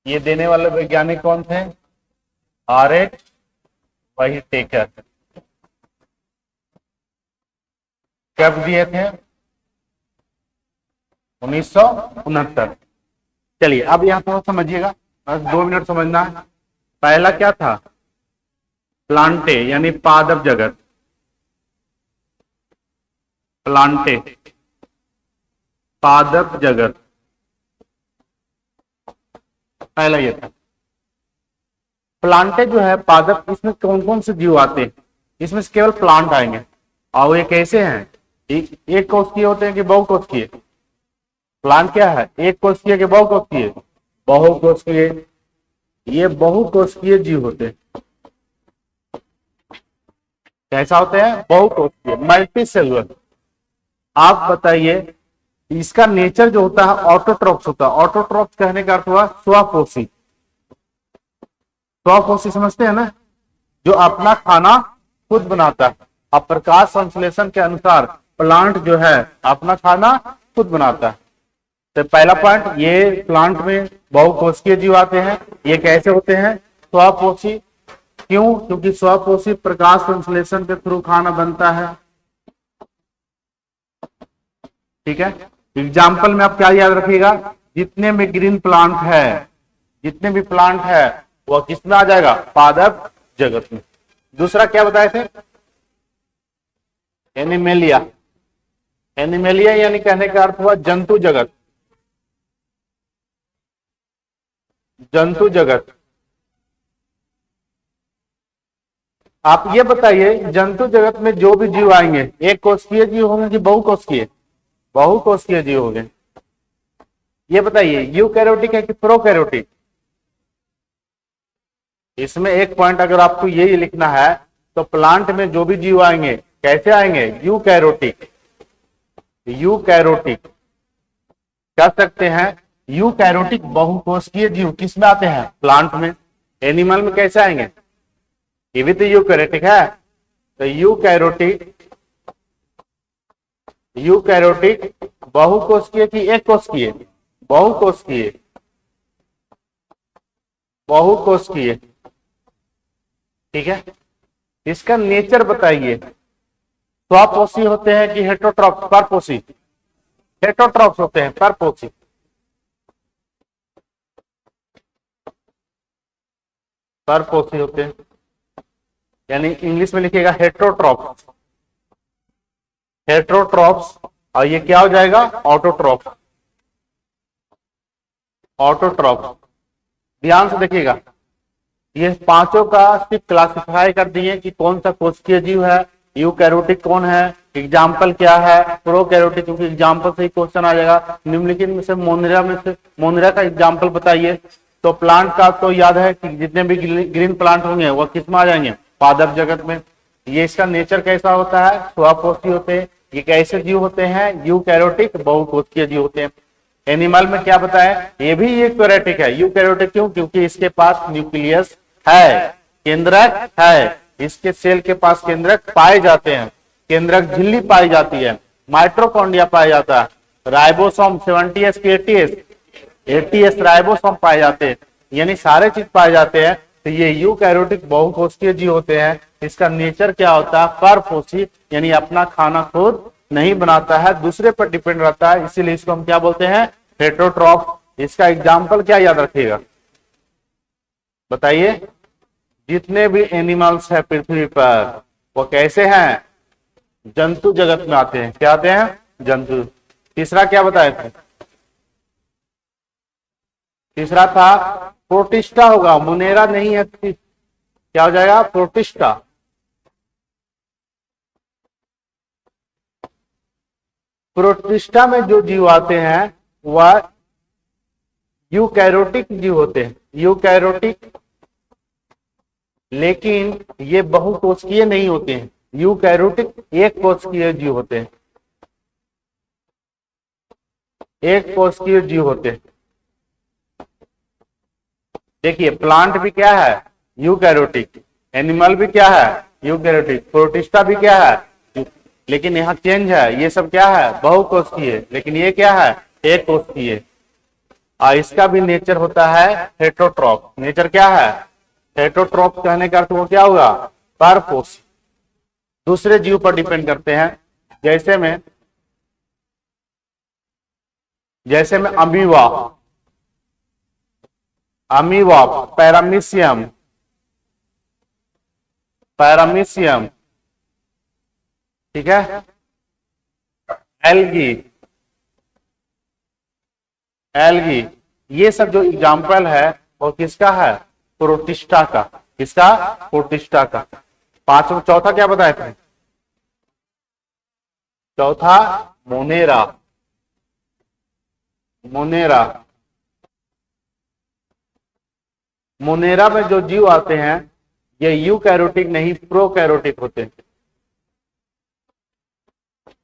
ये देने वाले वैज्ञानिक कौन थे? आर.एच. व्हाइटेकर। कब दिए थे? 1969। चलिए अब यहां थोड़ा समझिएगा, बस 2 मिनट समझना है। पहला क्या था? प्लांटे यानी पादप जगत। प्लांटे पादप जगत, पहला ये था। प्लांटे जो है पादप, इसमें कौन कौन से जीव आते हैं? इसमें से केवल प्लांट आएंगे। और ये कैसे हैं? एक कोशिकीय होते हैं कि बहुकोशिकीय? प्लांट क्या है, एक कोशिकीय के बहुकोशिकीय? बहुकोशिकीय। ये बहुकोशिकीय जीव होते हैं। कैसा होते हैं? बहुकोशिकीय, मल्टी सेलुलर। आप बताइए, इसका नेचर जो होता है ऑटोट्रॉप्स होता है। ऑटोट्रॉप्स कहने का अर्थ हुआ स्वपोषी। स्वपोषी समझते हैं ना, जो अपना खाना खुद बनाता है। अब प्रकाश संश्लेषण के अनुसार प्लांट जो है अपना खाना खुद बनाता है। तो पहला पॉइंट, ये प्लांट में बहुकोशिकीय जीव आते हैं। ये कैसे होते हैं? स्वपोषी। क्यों? क्योंकि स्वपोषी प्रकाश संश्लेषण के थ्रू खाना बनता है। ठीक है। एग्जाम्पल में आप क्या याद रखिएगा, जितने में ग्रीन प्लांट है, जितने भी प्लांट है वह किसमें आ जाएगा? पादप जगत में। दूसरा क्या बताए थे? एनिमेलिया। एनिमेलिया यानी कहने का अर्थ हुआ जंतु जगत। जंतु जगत। आप ये बताइए, जंतु जगत में जो भी जीव आएंगे एक कोशिकीय जीव होंगे कि बहुकोशिकीय? बहुकोशिकीय जीव होंगे। ये बताइए, यूकैरियोटिक है कि प्रोकैरियोटिक? इसमें एक पॉइंट अगर आपको यही लिखना है तो प्लांट में जो भी जीव आएंगे कैसे आएंगे? यूकैरियोटिक। यूकैरियोटिक कह सकते हैं। यूकैरियोटिक बहुकोशिकीय जीव किस में आते हैं? प्लांट में। एनिमल में कैसे आएंगे? ये भी तो यूकैरियोटिक है। तो यूकैरियोटिक बहुकोशिकीय की एक कोशिकीय? बहुकोशिकीय। बहुकोशिकीय। ठीक है। इसका नेचर बताइए, स्वपोषी होते हैं कि हेटेरोट्रॉप्स? परपोषी। हेटेरोट्रॉप्स होते हैं, परपोषी। परपोषी होते हैं, यानी इंग्लिश में लिखिएगा हेटेरोट्रॉप्स। हेटेरोट्रॉप्स। और ये क्या हो जाएगा? ऑटोट्रॉप्स। ऑटोट्रॉप्स। ध्यान से देखिएगा, ये पांचों का सिर्फ क्लासिफाई कर दिए कि कौन सा कोशिकीय जीव है, यूकैरियोटिक कौन है, एग्जाम्पल क्या है, प्रोकैरियोटिक, क्योंकि एग्जाम्पल से ही क्वेश्चन आ जाएगा। निम्नलिखित में से मोनिरा का एग्जाम्पल बताइए। तो प्लांट का तो याद है कि जितने भी ग्रीन प्लांट होंगे वह किस में आ जाएंगे? पादप जगत में। ये इसका नेचर कैसा होता है? स्वपोषी होते हैं। ये कैसे जीव होते हैं? यूकैरियोटिक बहुकोशिकीय जीव होते हैं। एनिमल में क्या बताया? ये भी यूकैरियोटिक है। यूकैरियोटिक क्यों? क्योंकि इसके पास न्यूक्लियस है, केंद्रक है। इसके सेल के पास केंद्रक पाए जाते हैं, केंद्रक झिल्ली पाई जाती है, माइटोकॉन्ड्रिया पाया जाता है, राइबोसोम 70s की 80s राइबोसोम पाए जाते हैं, यानी सारे चीज पाए जाते हैं। तो ये यूकैरियोटिक बहुकोशिकीय जीव होते हैं। इसका नेचर क्या होता है? परपोषी, यानी अपना खाना खुद नहीं बनाता है, दूसरे पर डिपेंड रहता है, इसीलिए इसको हम क्या बोलते हैं? हेटेरोट्रॉफ। इसका एग्जाम्पल क्या याद रखिएगा, बताइए। जितने भी एनिमल्स है पृथ्वी पर वो कैसे हैं? जंतु जगत में आते हैं। क्या आते हैं? जंतु। तीसरा क्या बताए थे? तीसरा था प्रोटिस्टा होगा, मुनेरा नहीं है। क्या हो जाएगा? प्रोटिस्टा। प्रोटिस्टा में जो जीव आते हैं वह यूकैरियोटिक जीव होते हैं। यूकैरियोटिक, लेकिन ये बहुकोशिकीय नहीं होते हैं। यूकैरियोटिक एक कोशिकीय जीव होते हैं। एक कोशिकीय जीव होते हैं। देखिए, प्लांट भी क्या है? यूकैरियोटिक। एनिमल भी क्या है? यूकैरियोटिक। प्रोटिस्टा भी क्या है? लेकिन यहाँ चेंज है, ये सब क्या है? बहुकोशिकीय, लेकिन ये क्या है? एक कोशिकीय। और इसका भी नेचर होता है हेटरोट्रॉफ। नेचर क्या है? हेटरोट्रॉफ कहने का अर्थ वो क्या होगा? परपोषी, दूसरे जीव पर डिपेंड करते हैं। जैसे में अमीबा, पैरामीशियम, ठीक है, एल्गी, ये सब जो एग्जाम्पल है वो किसका है? प्रोटिस्टा का। किसका? प्रोटिस्टा का। चौथा क्या बताए थे? चौथा मोनेरा। मोनेरा में जो जीव आते हैं ये यूकैरियोटिक नहीं प्रोकैरियोटिक होते हैं।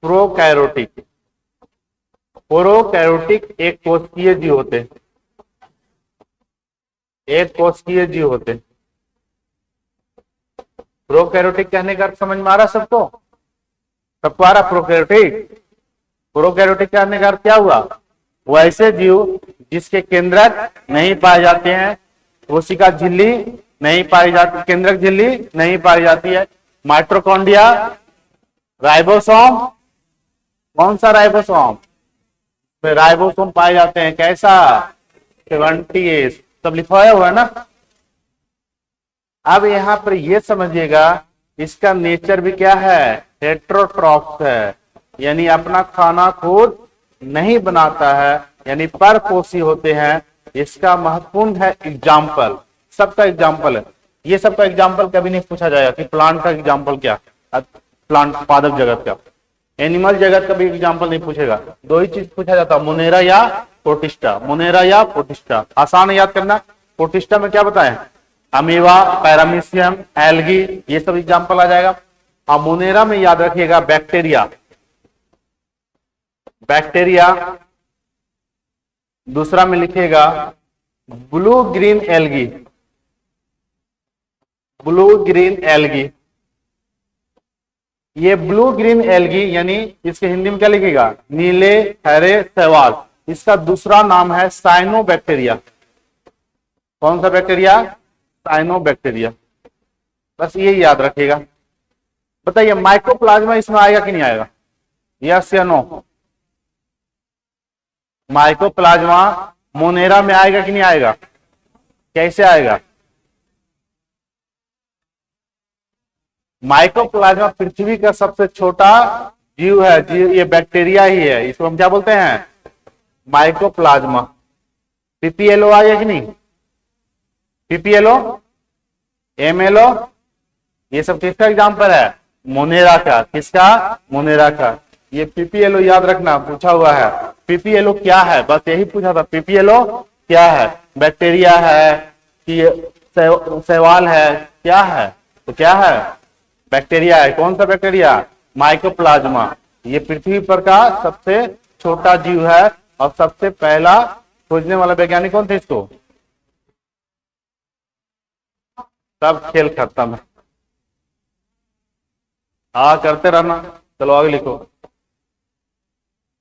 प्रोकैरियोटिक एक कोशिकीय जीव होते हैं। प्रोकैरियोटिक कहने का समझ में आ रहा सबको? सबको आ रहा? प्रोकैरियोटिक कहने का क्या हुआ? वो ऐसे जीव जिसके केंद्रक नहीं पाए जाते हैं, कोशिका झिल्ली नहीं पाई जाती, केंद्रक झिल्ली नहीं पाई जाती है। माइटोकॉन्ड्रिया, राइबोसोम, कौन सा राइबोसोम? राइबोसोम पाए जाते हैं। कैसा? 78 सब लिखवाया हुआ है ना। अब यहां पर ये समझिएगा इसका नेचर भी क्या है? हेटरोट्रॉफ है, यानी अपना खाना खुद नहीं बनाता है, यानी परपोषी होते हैं। इसका महत्वपूर्ण है एग्जाम्पल, सबका एग्जाम्पल है। ये सबका एग्जाम्पल कभी नहीं पूछा जाएगा कि प्लांट का एग्जाम्पल क्या, प्लांट पादप जगत का, एनिमल जगत का भी एग्जाम्पल नहीं पूछेगा। दो ही चीज पूछा जाता है, मोनेरा या प्रोटिस्टा। आसान है याद करना। प्रोटिस्टा में क्या बताएं? अमीबा, पैरामीशियम, एल्गी, ये सब एग्जाम्पल आ जाएगा। और मोनेरा में याद रखिएगा बैक्टीरिया, दूसरा में लिखिएगा ब्लू ग्रीन एल्गी। ये ब्लू ग्रीन एल्गी यानी इसके हिंदी में क्या लिखेगा? नीले हरे शैवाल। इसका दूसरा नाम है साइनोबैक्टीरिया। कौन सा बैक्टीरिया? साइनोबैक्टीरिया। बस ये याद रखिएगा। बताइए माइकोप्लाज्मा इसमें आएगा कि नहीं आएगा? यस या नो? माइकोप्लाज्मा मोनेरा में आएगा कि नहीं आएगा? कैसे आएगा? माइकोप्लाज्मा पृथ्वी का सबसे छोटा जीव है, ये बैक्टीरिया ही है। इसको हम क्या बोलते हैं? माइकोप्लाज्मा। पीपीएलओ आएगा कि नहीं? पीपीएलओ, एमएलओ, ये सब किसका एग्जाम्पल है? मोनेरा का। किसका? मोनेरा का। ये पीपीएलओ याद रखना, पूछा हुआ है। पीपीएलओ क्या है? बस यही पूछा था, पीपीएलओ क्या है? बैक्टीरिया है कि शैवाल है? क्या है? तो क्या है? बैक्टीरिया है। कौन सा बैक्टीरिया? माइकोप्लाज्मा। ये पृथ्वी पर का सबसे छोटा जीव है और सबसे पहला खोजने वाला वैज्ञानिक कौन थे इसको? सब खेल खत्म है। हाँ करते रहना। चलो आगे लिखो।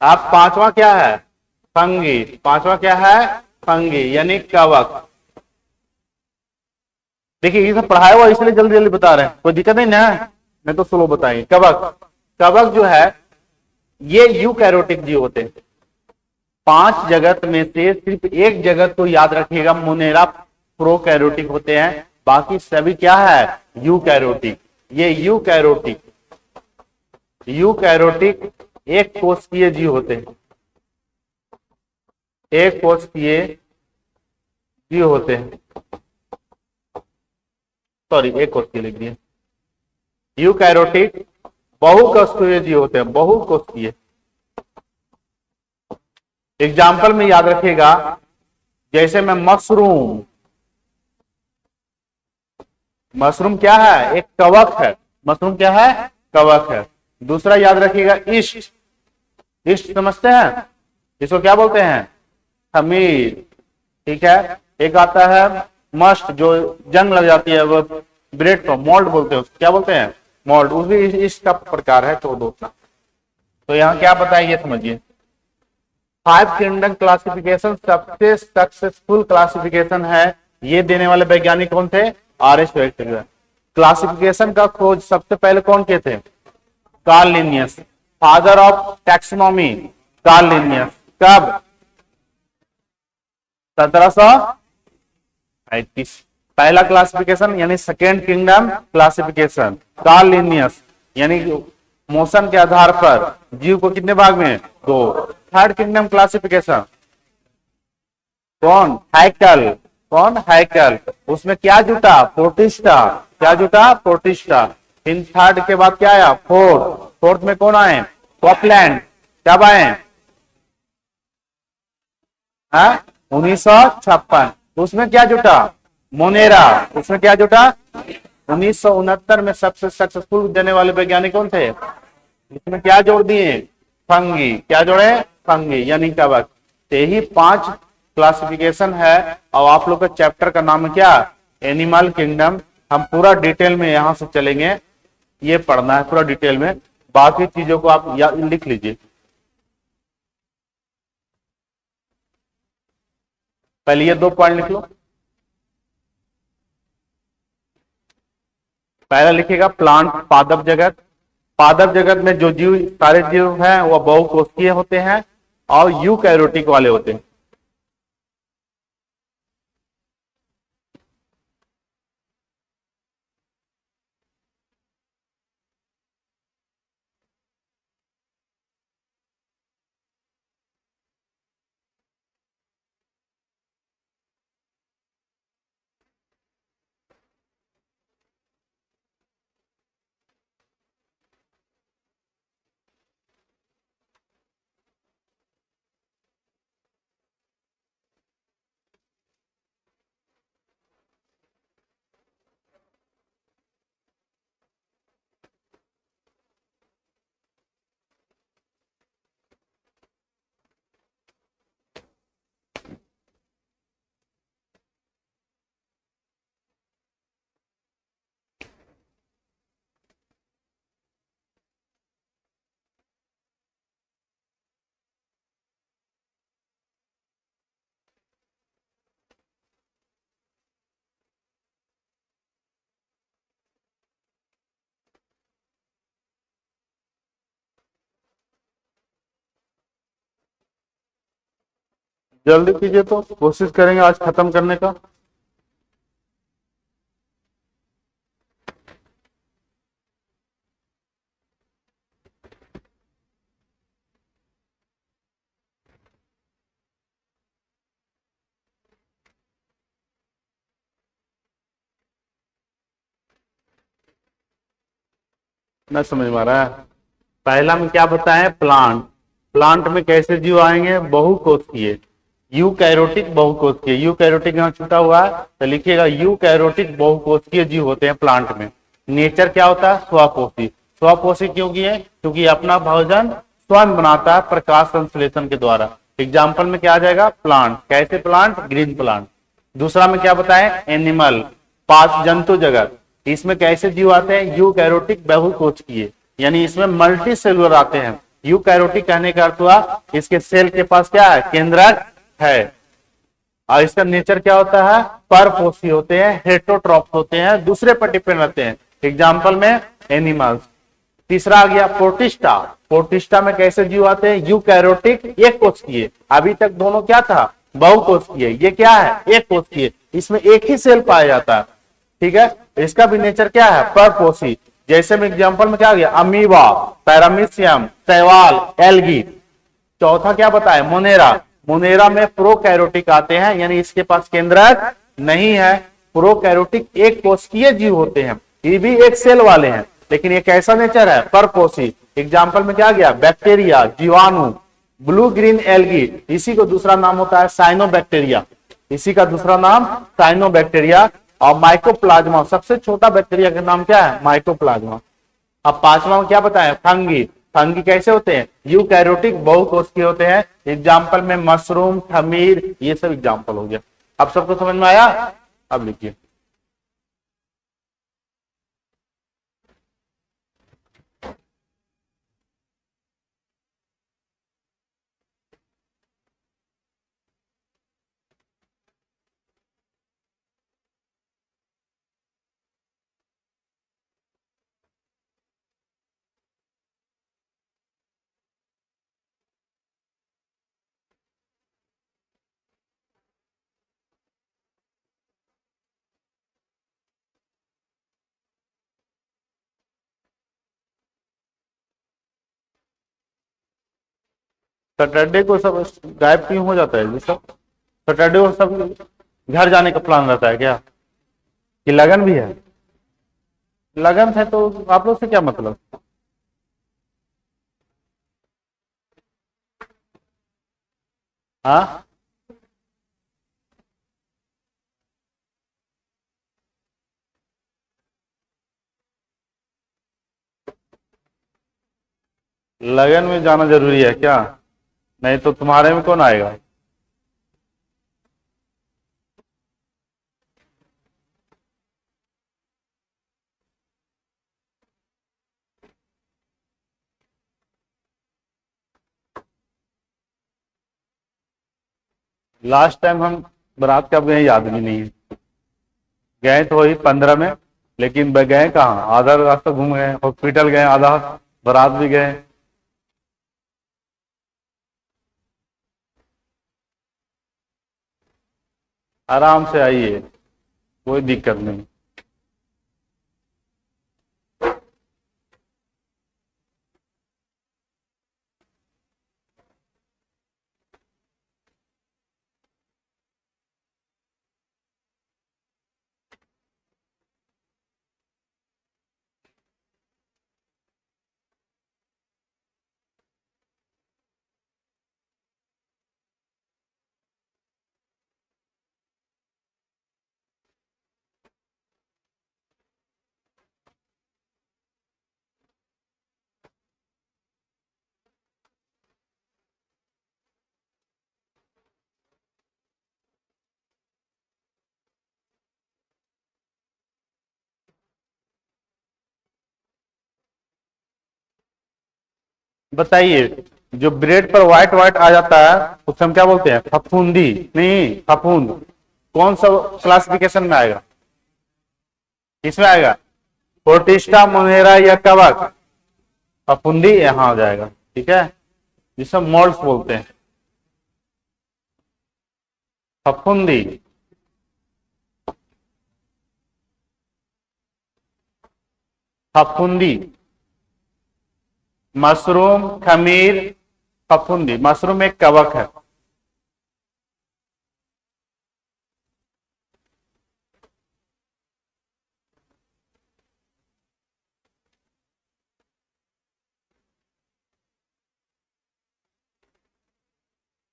आप पांचवा क्या है? फंगी। पांचवा क्या है? फंगी यानी कवक। देखिए ये सब पढ़ाया हुआ इसलिए जल्दी जल्दी बता रहे हैं, कोई दिक्कत नहीं ना, मैं तो स्लो बताएंगे। कवक जो है ये यूकैरियोटिक जीव होते हैं। 5 जगत में से सिर्फ एक जगत को याद रखिएगा, मोनेरा प्रोकैरियोटिक होते हैं, बाकी सभी क्या है? यूकैरियोटिक। ये यूकैरियोटिक एक कोशिकीय जीव होते हैं। एक कोशिकीय जीव होते हैं, सॉरी एक कोशिकीय लिख दिए। यूकैरियोटिक बहुकोशिकीय जीव होते हैं, बहुकोशिकीय। एग्जाम्पल में याद रखिएगा, जैसे में मशरूम क्या है? एक कवक है। मशरूम क्या है? कवक है। दूसरा याद रखिएगा ईस्ट समझते हैं? इसको क्या बोलते हैं? खमीर। ठीक है। एक आता है मस्ट, जो जंग लग जाती है वो ब्रेड पर, मोल्ड बोलते हैं उसको, क्या बोलते हैं? मोल्ड। उस भी इसका प्रकार है, तो दोस्तों तो यहाँ क्या बताया ये समझिए। फाइव किंगडम क्लासिफिकेशन सबसे सक्सेसफुल क्लासिफिकेशन है, ये देने वाले वैज्ञानिक कौन थे? आर.एस. वेगेलर। क्लासिफिकेशन का खोज सबसे पहले कौन किए थे? Karl Linnaeus. Father of taxonomy Karl Linnaeus. कब? 1735। पहला क्लासिफिकेशन यानी second kingdom classification Karl Linnaeus, यानी मोशन के आधार पर जीव को कितने भाग में? दो। थर्ड किंगडम क्लासिफिकेशन कौन? हैकल। कौन? हैकल। उसमें क्या जुटा? प्रोटिस्टा। क्या जुटा? प्रोटिस्टा। इन थर्ड के बाद क्या आया? फोर्थ। फोर्थ में कौन आए? कॉपलैंड। कब आए? 1956। उसमें क्या जुटा? मोनेरा। उसमें क्या जुटा? 1969 में सबसे सक्सेसफुल देने वाले वैज्ञानिक कौन थे? इसमें क्या जोड़ दिए? फंगी। क्या जोड़े? फंगी यानी कवक। तो यही 5 क्लासिफिकेशन है। और आप लोग का चैप्टर का नाम है क्या? Animal kingdom. हम पूरा डिटेल में यहां से चलेंगे, ये पढ़ना है पूरा डिटेल में। बाकी चीजों को आप लिख लीजिए। पहले ये 2 पॉइंट लिख लो। पहला लिखेगा प्लांट, पादप जगत। पादप जगत में जो जीव, सारे जीव हैं वह बहुकोषीय होते हैं और यूकैरियोटिक वाले होते हैं। जल्दी कीजिए, तो कोशिश करेंगे आज खत्म करने का। न समझ में आ रहा है? पहला में क्या बताएं? प्लांट। प्लांट में कैसे जीव आएंगे? बहुकोषीय। यूकैरियोटिक बहुकोषीय। यूकैरियोटिक यहां छूटा हुआ है तो लिखिएगा यूकैरियोटिक बहुकोषीय जीव होते हैं प्लांट में। नेचर क्या होता है? स्वपोषी। स्वपोषी क्यों किए? क्योंकि अपना भोजन स्वयं बनाता है प्रकाश संश्लेषण के द्वारा। एग्जाम्पल में क्या आ जाएगा? प्लांट। कैसे प्लांट? Green plant. दूसरा में क्या बताएं? एनिमल, पांच जंतु जगत। इसमें कैसे जीव आते हैं? यूकैरियोटिक बहुकोषीय, यानी इसमें मल्टी सेलुलर आते हैं। यूकैरियोटिक कहने का अर्थ हुआ इसके सेल के पास क्या है? केंद्रक है। और इसका नेचर क्या होता है? परपोषी होते हैं, हेटेरोट्रॉप्स होते हैं, दूसरे पर डिपेंड रहते हैं। एग्जाम्पल में एनिमल्स। तीसरा आ गया प्रोटिस्टा। प्रोटिस्टा में कैसे जीव आते हैं? यूकैरियोटिक एक कोषीय। अभी तक दोनों क्या था? बहुकोषीय। ये क्या है? एक कोषीय। इसमें एक ही सेल पाया जाता है। ठीक है, इसका भी नेचर क्या है? परपोषी। जैसे में एग्जाम्पल में क्या आ गया? अमीबा, पैरामीशियम, शैवाल, एल्गी। चौथा क्या बताए? मोनेरा। मोनेरा में प्रोकैरियोटिक आते हैं, यानी इसके पास केंद्रक नहीं है। प्रोकैरियोटिक एक कोशिकीय जीव होते हैं, ये भी एक सेल वाले हैं, लेकिन ये कैसा नेचर है? परपोषी। एग्जाम्पल में क्या गया? बैक्टीरिया, जीवाणु, ब्लू ग्रीन एल्गी। इसी को दूसरा नाम होता है साइनोबैक्टीरिया। इसी का दूसरा नाम साइनोबैक्टीरिया। और माइकोप्लाज्मा, सबसे छोटा बैक्टीरिया का नाम क्या है? माइकोप्लाज्मा। अब पांचवा में क्या बताएं? फंगी। फंगी कैसे होते हैं? यूकैरियोटिक बहुकोषीय होते हैं। एग्जाम्पल में मशरूम, खमीर, ये सब एग्जाम्पल हो गया। अब सबको समझ में आया? अब लिखिए। सैटरडे को सब गायब क्यों हो जाता है ये सब? सैटरडे को सब घर जाने का प्लान रहता है क्या? कि लगन भी है? लगन है तो आप लोग से क्या मतलब? हाँ, लगन में जाना जरूरी है क्या? नहीं तो तुम्हारे में कौन आएगा? लास्ट टाइम हम बारात कब गए याद भी नहीं है। गए तो वही 15 में, लेकिन गए कहाँ, आधा रास्ता घूम गए, हॉस्पिटल गए आधा, बारात भी गए। आराम से आइए, कोई दिक्कत नहीं। बताइए, जो ब्रेड पर व्हाइट व्हाइट आ जाता है उसे हम क्या बोलते हैं? फफूंदी? नहीं, फफूंद। कौन सा क्लासिफिकेशन में आएगा? किसमें आएगा? प्रोटिस्टा, मोनेरा या कवक? फफूंदी यहाँ आ जाएगा। ठीक है, जिसे मोल्ड्स बोलते हैं। फफूंदी, फफूंदी। मशरूम, खमीर, फफूंदी। मशरूम एक कवक है।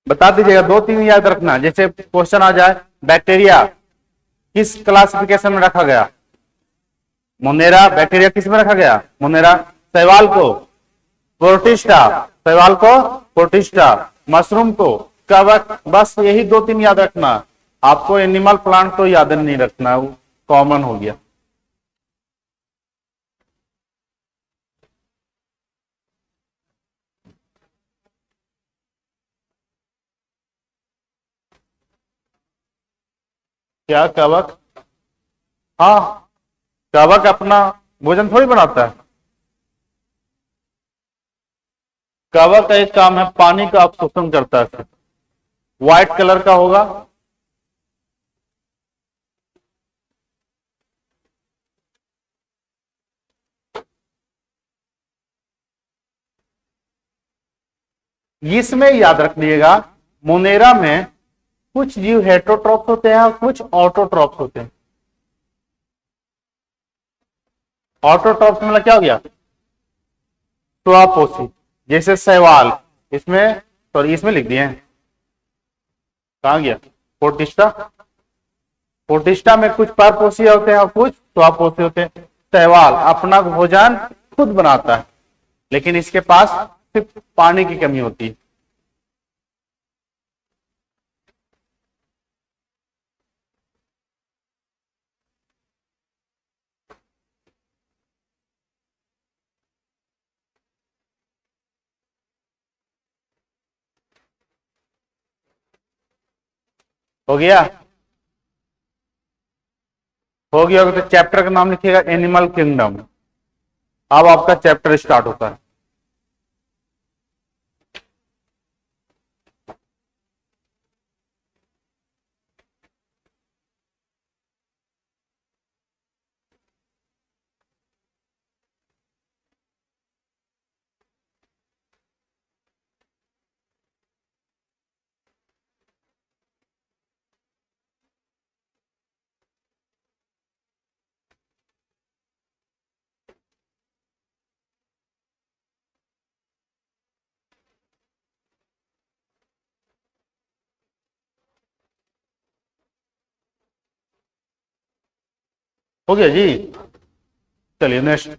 बता दीजिएगा, दो तीन याद रखना, जैसे क्वेश्चन आ जाए, बैक्टीरिया किस क्लासिफिकेशन में रखा गया? मोनेरा। बैक्टीरिया किस में रखा गया? मोनेरा। शैवाल को प्रोटिस्टा, शैवाल को प्रोटिस्टा, मशरूम को कवक। बस यही दो तीन याद रखना। आपको एनिमल प्लांट तो याद नहीं रखना, वो कॉमन हो गया। क्या कवक? हाँ, कवक अपना भोजन थोड़ी बनाता है। कवक का एक काम है, पानी का अवशोषण करता है। व्हाइट कलर का होगा। इसमें याद रख लीजिएगा, मोनेरा में कुछ जीव हेटरोट्रॉप्स होते हैं और कुछ ऑटोट्रॉप्स होते हैं। ऑटोट्रॉप्स मतलब क्या हो गया? स्वपोषी। जैसे शैवाल, इसमें, सॉरी इसमें लिख दिए हैं, कहा गया? प्रोटिस्टा। प्रोटिस्टा में कुछ परपोषी होते हैं और कुछ स्वपोषी होते हैं। शैवाल अपना भोजन खुद बनाता है, लेकिन इसके पास सिर्फ पानी की कमी होती है। हो गया? हो गया होगा तो चैप्टर का नाम लिखिएगा एनिमल किंगडम। अब आपका चैप्टर स्टार्ट होता है। हो गया जी। चलिए नेक्स्ट,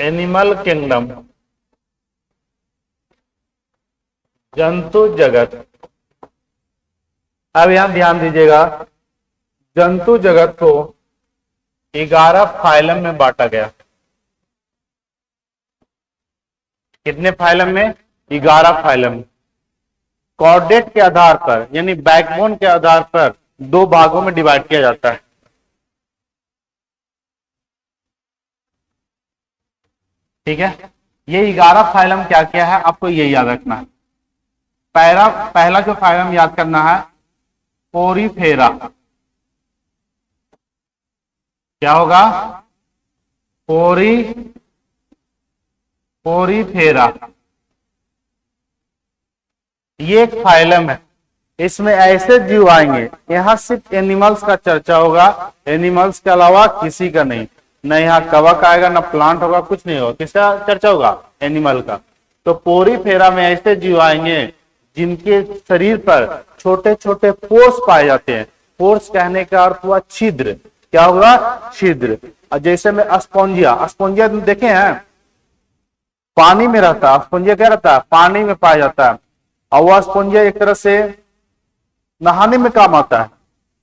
एनिमल किंगडम, जंतु जगत। अब यहां ध्यान दीजिएगा, जंतु जगत को 11 फाइलम में बांटा गया। कितने फाइलम में? 11 फाइलम। कॉर्डेट के आधार पर यानी बैकबोन के आधार पर 2 भागों में डिवाइड किया जाता है। ठीक है, ये 11 फाइलम क्या क्या है आपको ये याद रखना है। पहला जो फाइलम याद करना है, पोरीफेरा। क्या होगा? पोरीफेरा। ये एक फाइलम है, इसमें ऐसे जीव आएंगे, यहां सिर्फ एनिमल्स का चर्चा होगा, एनिमल्स के अलावा किसी का नहीं। न यहाँ कवक आएगा, न प्लांट होगा, कुछ नहीं होगा। किसका चर्चा होगा? एनिमल का। तो पोरीफेरा में ऐसे जीव आएंगे जिनके शरीर पर छोटे छोटे पोर्स पाए जाते हैं। पोर्स कहने का अर्थ हुआ छिद्र। क्या होगा? छिद्र। जैसे में अस्पोंजिया, स्पोंजिया देखे हैं, पानी में रहता है। स्पोंजिया क्या रहता है? पानी में पाया जाता है। और वह स्पोंजिया एक तरह से नहाने में काम आता है।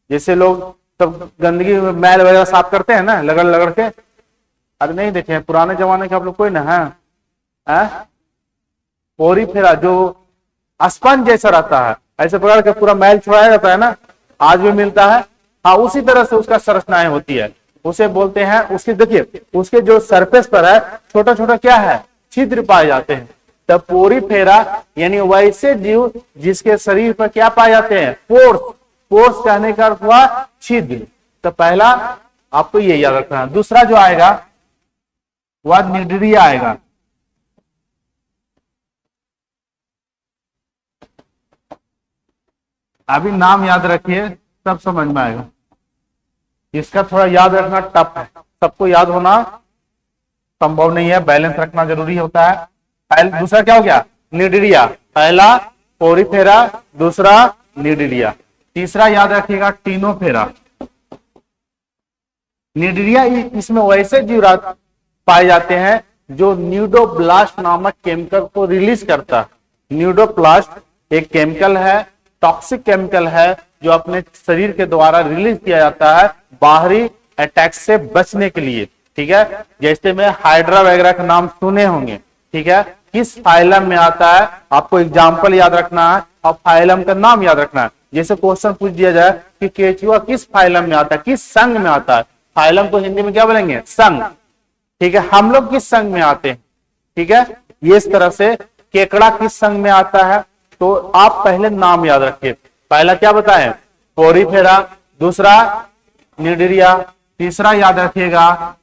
जैसे लोग सब गंदगी में मैल वगैरह साफ करते हैं ना, लगड़ लगड़ के। अरे नहीं देखे हैं पुराने जमाने के आप लोग कोई ना है? पोरीफेरा जो स्पंज जैसा रहता है, ऐसे प्रकार का पूरा मैल छुड़ाया जाता है ना, आज भी मिलता है। हाँ, उसी तरह से उसका संरचनाएं होती है, उसे बोलते हैं। उसके देखिए, उसके जो सरफेस पर है छोटा छोटा क्या है? छिद्र पाए जाते हैं। तब पोरीफेरा यानी वैसे जीव जिसके शरीर पर क्या पाए जाते हैं? पोर्स। पोर्स कहने का अर्थ हुआ छिद्र। तो पहला आपको ये याद रखना है। दूसरा जो आएगा वह निडरिया आएगा। अभी नाम याद रखिए, सब समझ में आएगा। इसका थोड़ा याद रखना टफ है, सबको याद होना संभव नहीं है, बैलेंस रखना जरूरी होता है। दूसरा क्या हो गया? निडरिया। पहला पोरीफेरा, दूसरा निडरिया। तीसरा याद रखिएगा टीनोफेरा। निडरिया इसमें वैसे जीव पाए जाते हैं जो न्यूडोब्लास्ट नामक केमिकल को रिलीज करता है। न्यूडोब्लास्ट एक केमिकल है, टॉक्सिक केमिकल है, जो अपने शरीर के द्वारा रिलीज किया जाता है बाहरी अटैक से बचने के लिए। ठीक है, जैसे में हाइड्रा वगैरह का नाम सुने होंगे। ठीक है, किस फाइलम में आता है आपको एग्जाम्पल याद रखना है और फाइलम का नाम याद रखना है। जैसे क्वेश्चन पूछ दिया जाए कि केचुआ किस फाइलम में आता है, किस संघ में आता है। फाइलम को हिंदी में क्या बोलेंगे? संघ। ठीक है, हम लोग किस संघ में आते हैं? ठीक है, ये इस तरह से केकड़ा किस संघ में आता है, तो आप पहले नाम याद रखिए। पहला क्या बताएं? पोरीफेरा, दूसरा निडरिया, तीसरा याद रखिएगा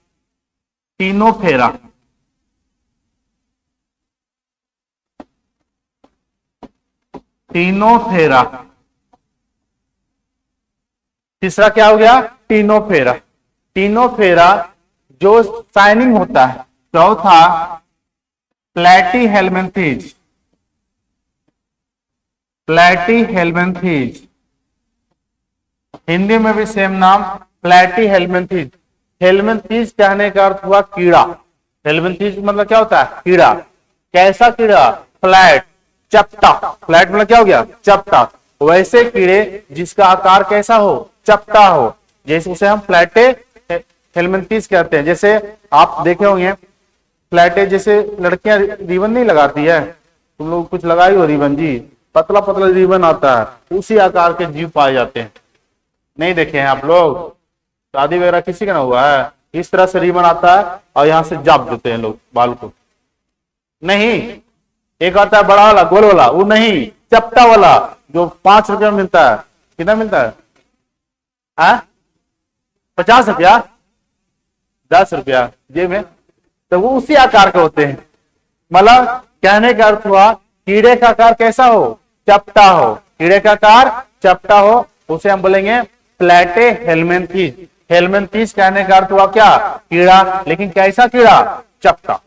टीनोफेरा, टीनोफेरा। तीसरा क्या हो गया? टीनोफेरा। टीनोफेरा जो शाइनिंग होता है। चौथा प्लैटीहेल्मिन्थीज। प्लैटीहेल्मिन्थीज, हिंदी में भी सेम नाम प्लैटीहेल्मिन्थीज। हेल्मिन्थीज कहने का अर्थ हुआ कीड़ा। हेल्मिन्थीज मतलब क्या होता है? कीड़ा। कैसा कीड़ा? फ्लैट, चपटा। फ्लैट मतलब क्या हो गया? चपटा। वैसे कीड़े जिसका आकार कैसा हो? चपटा हो, जैसे उसे हम प्लैटे हेल्मिन्थीज कहते हैं। जैसे आप देखे होंगे प्लैटे, जैसे लड़कियां रिबन नहीं लगाती है, तुम लोग कुछ लगाई हो रिबन जी, पतला पतला रिबन आता है, उसी आकार के जीव पाए जाते हैं। नहीं देखे हैं आप लोग? शादी वगैरह किसी का ना हुआ है? इस तरह से रिबन आता है और यहां से जाप देते हैं लोग बाल को। नहीं, एक आता है बड़ा वाला गोल वाला, वो नहीं, चपटा वाला जो 5 रुपया में मिलता है। कितना मिलता है? 50 रुपया, 10 रुपया जेब में, तो वो उसी आकार के होते हैं। मतलब कहने का अर्थ हुआ कीड़े का आकार कैसा हो? चपटा हो। कीड़े का आकार चपटा हो, उसे हम बोलेंगे प्लैटे हेल्मिन्थीज। हेल्मिन्थीज कहने का अर्थ हुआ क्या? कीड़ा। लेकिन कैसा कीड़ा? चपटा।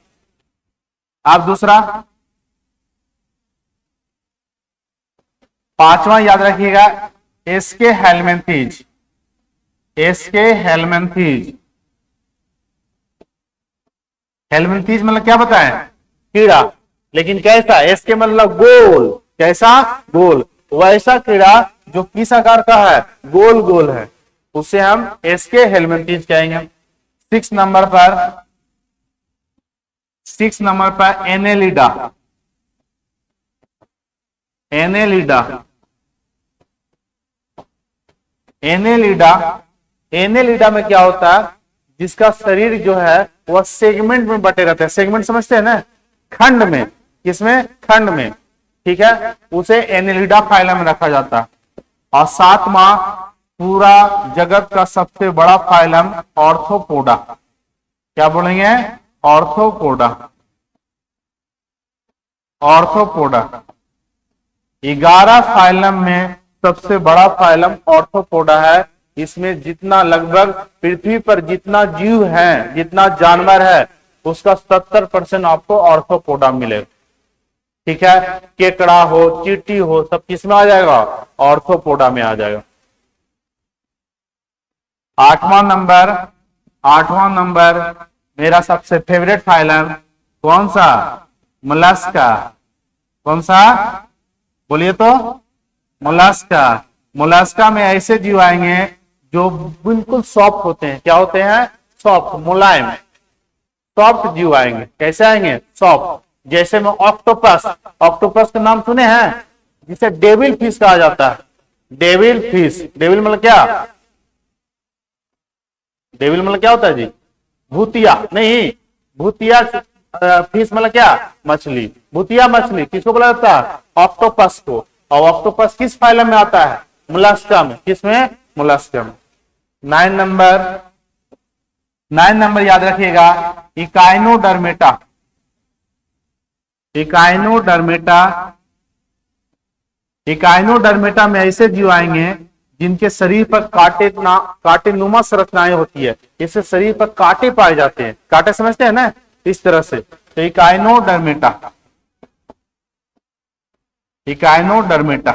आप दूसरा पांचवा याद रखिएगा, एस्के हेलमिंथेज। एस्के हेलमिंथेज, हेलमिंथेज मतलब क्या बताएं? कीड़ा, लेकिन कैसा? एस्के मतलब गोल, कैसा? गोल। वैसा कीड़ा जो किस आकार का है? गोल गोल है, उसे हम एस्के हेलमिंथेज कहेंगे। 6 नंबर पर एनेलिडा। एनेलिडा, एनेलिडा, एनेलिडा में क्या होता है? जिसका शरीर जो है वह सेगमेंट में बटे रहते हैं। सेगमेंट समझते हैं ना? खंड में। किसमें? खंड में। ठीक है, उसे एनेलिडा फाइलम में रखा जाता है। और सातवां, पूरा जगत का सबसे बड़ा फाइलम ऑर्थोपोडा। क्या बोलेंगे? ऑर्थोपोडा। ऑर्थोपोडा 11 फाइलम में सबसे बड़ा फाइलम ऑर्थोपोडा है। इसमें जितना लगभग पृथ्वी पर जितना जीव है, जितना जानवर है, उसका 70% आपको ऑर्थोपोडा मिलेगा। ठीक है, केकड़ा हो, चींटी हो, सब किसमें आ जाएगा? ऑर्थोपोडा में आ जाएगा। आठवां नंबर मेरा सबसे फेवरेट फाइलम कौन सा? मोलस्का। कौन सा? बोलिए तो। मोलस्का। मोलस्का में ऐसे जीव आएंगे जो बिल्कुल सॉफ्ट होते हैं। क्या होते हैं? सॉफ्ट, मुलायम, सॉफ्ट जीव आएंगे। कैसे आएंगे? सॉफ्ट। जैसे में ऑक्टोपस। ऑक्टोपस का नाम सुने हैं? जिसे डेविल फिश कहा जाता है। Devil fish. डेविल मतलब क्या? डेविल मतलब क्या होता है जी? भूतिया नहीं, भूतिया फिश मतलब क्या? मछली। भूतिया मछली किसको बोला जाता है? ऑक्टोपस को। और ऑक्टोपस किस फाइलम में आता है? मोलस्का में। किसमें? मोलस्का में। 9 नंबर याद रखिएगा, इकाइनोडर्मेटा। इकाइनोडर्मेटा, इकाइनोडर्मेटा में ऐसे जीव आएंगे जिनके शरीर पर कांटेनुमा संरचनाएं होती है। इससे शरीर पर कांटे पाए जाते हैं। कांटे समझते हैं ना? इस तरह से। तो इकाइनोडर्मेटा, इकाइनोडर्मेटा।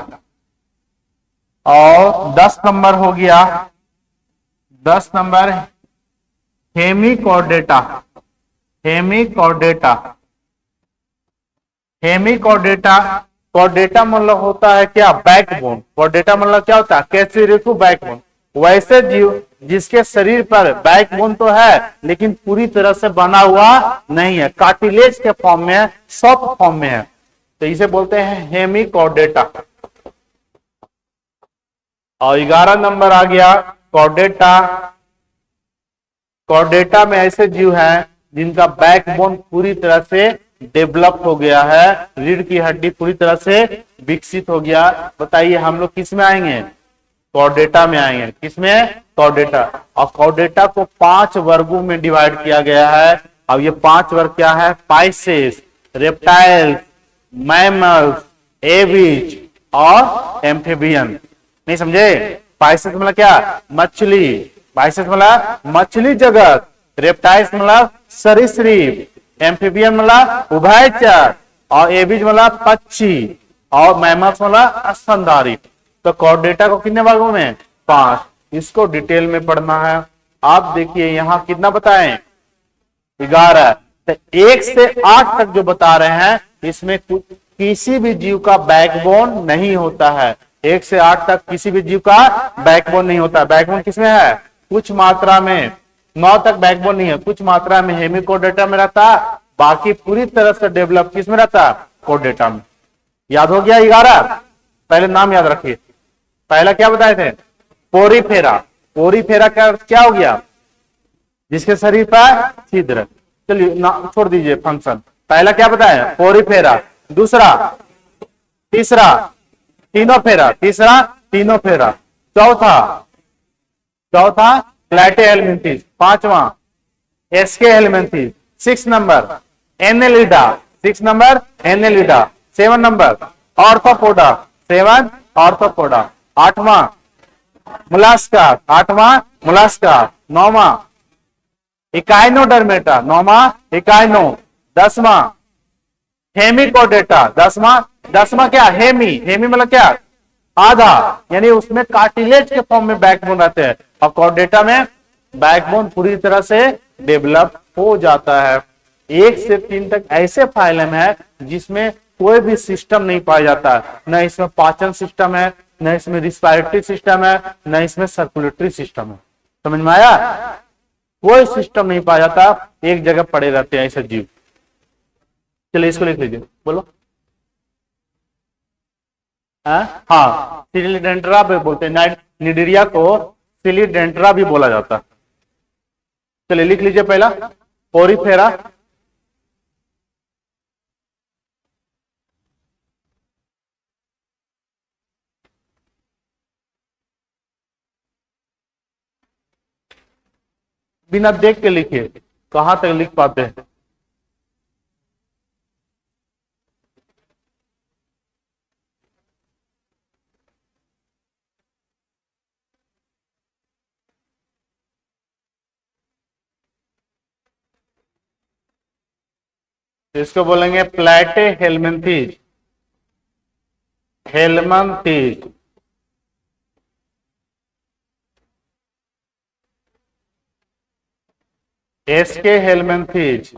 और 10 नंबर हो गया, 10 number Hemichordata. Hemichordata, Hemichordata. Chordata मतलब होता है क्या? बैकबोन। कॉर्डेटा मतलब क्या होता है? कैसे रेखू बैकबोन। वैसे जीव जिसके शरीर पर बैकबोन तो है लेकिन पूरी तरह से बना हुआ नहीं है, कार्टिलेज के फॉर्म में है, सॉफ्ट फॉर्म में है, तो इसे बोलते हैं हेमिकॉर्डेटा। और 11 नंबर आ गया कॉर्डेटा। कॉर्डेटा में ऐसे जीव हैं जिनका बैकबोन पूरी तरह से डेवलप हो गया है, रीढ़ की हड्डी पूरी तरह से विकसित हो गया। बताइए हम लोग किस में आएंगे? कॉर्डेटा में आएंगे। किसमें? कॉर्डेटा। और कॉर्डेटा को 5 वर्गों में डिवाइड किया गया है। अब ये 5 वर्ग क्या है? पाइसेस, रेप्टाइल्स, मैमल्स, एविज और एम्फीबियन। नहीं समझे? पाइसेस मतलब क्या? मछली। पाइसेस मतलब मछली जगत। रेप्टाइल्स मतलब सरीसृप। एम्फीबियन मतलब उभयचर। और एविज मतलब पक्षी। और मैमल्स मतलब स्तनधारी। तो कॉर्डेटा को कितने भागों में? 5। इसको डिटेल में पढ़ना है। आप देखिए यहां कितना बताएं? 11। तो 1 से 8 तक जो बता रहे हैं इसमें किसी भी जीव का बैकबोन नहीं होता है। 1 से 8 तक किसी भी जीव का बैकबोन नहीं होता। बैकबोन किसमें है? कुछ मात्रा में। 9 तक बैकबोन नहीं है, कुछ मात्रा में हेमिकॉर्डेटा में रहता। बाकी पूरी तरह से डेवलप किसमें रहता? कॉर्डेटा में। याद हो गया 11? पहले नाम याद रखिए। पहला क्या बताए थे? पोरीफेरा। पोरीफेरा का क्या हो गया? जिसके शरीर पर छिद्र। चलिए छोड़ दीजिए फंक्शन। पहला क्या बताया? पोरीफेरा। दूसरा, तीसरा टीनोफेरा। तीसरा टीनोफेरा। चौथा प्लेटेहेलमिंथेस। 5वां Aschelminthes. 6 number Annelida. 6 number Annelida. 7 number Arthropoda. 7 Arthropoda. 8वां मोलस्का। 8वां मोलस्का। 9वां इकाइनोडर्मेटा। 9वां इकाइनो। 10वां हेमिकॉर्डेटा। 10वां क्या? हेमी। हेमी मतलब क्या? आधा, यानी उसमें कार्टिलेज के फॉर्म में बैकबोन रहते हैं, और कॉर्डेटा में बैकबोन पूरी तरह से डेवलप हो जाता है। 1 से 3 तक ऐसे फाइलम है जिसमें कोई भी सिस्टम नहीं पाया जाता, न इसमें पाचन सिस्टम है, न इसमें रिस्पायरेटरी सिस्टम है, न इसमें सर्कुलेटरी सिस्टम है। समझ में आया? कोई सिस्टम नहीं पाया जाता, एक जगह पड़े रहते हैं ऐसे जीव। चलिए इसको लिख लीजिए, बोलो। हाँ, सिलिडेंट्रा भी बोलते हैं, निडरिया को सिलिडेंट्रा भी बोला जाता है। चलिए लिख लीजिए पहला, पोरीफेरा। बिना देख के लिखिए, कहां तक लिख पाते हैं। इसको बोलेंगे Platyhelminthes, helminthes. Aschelminthes,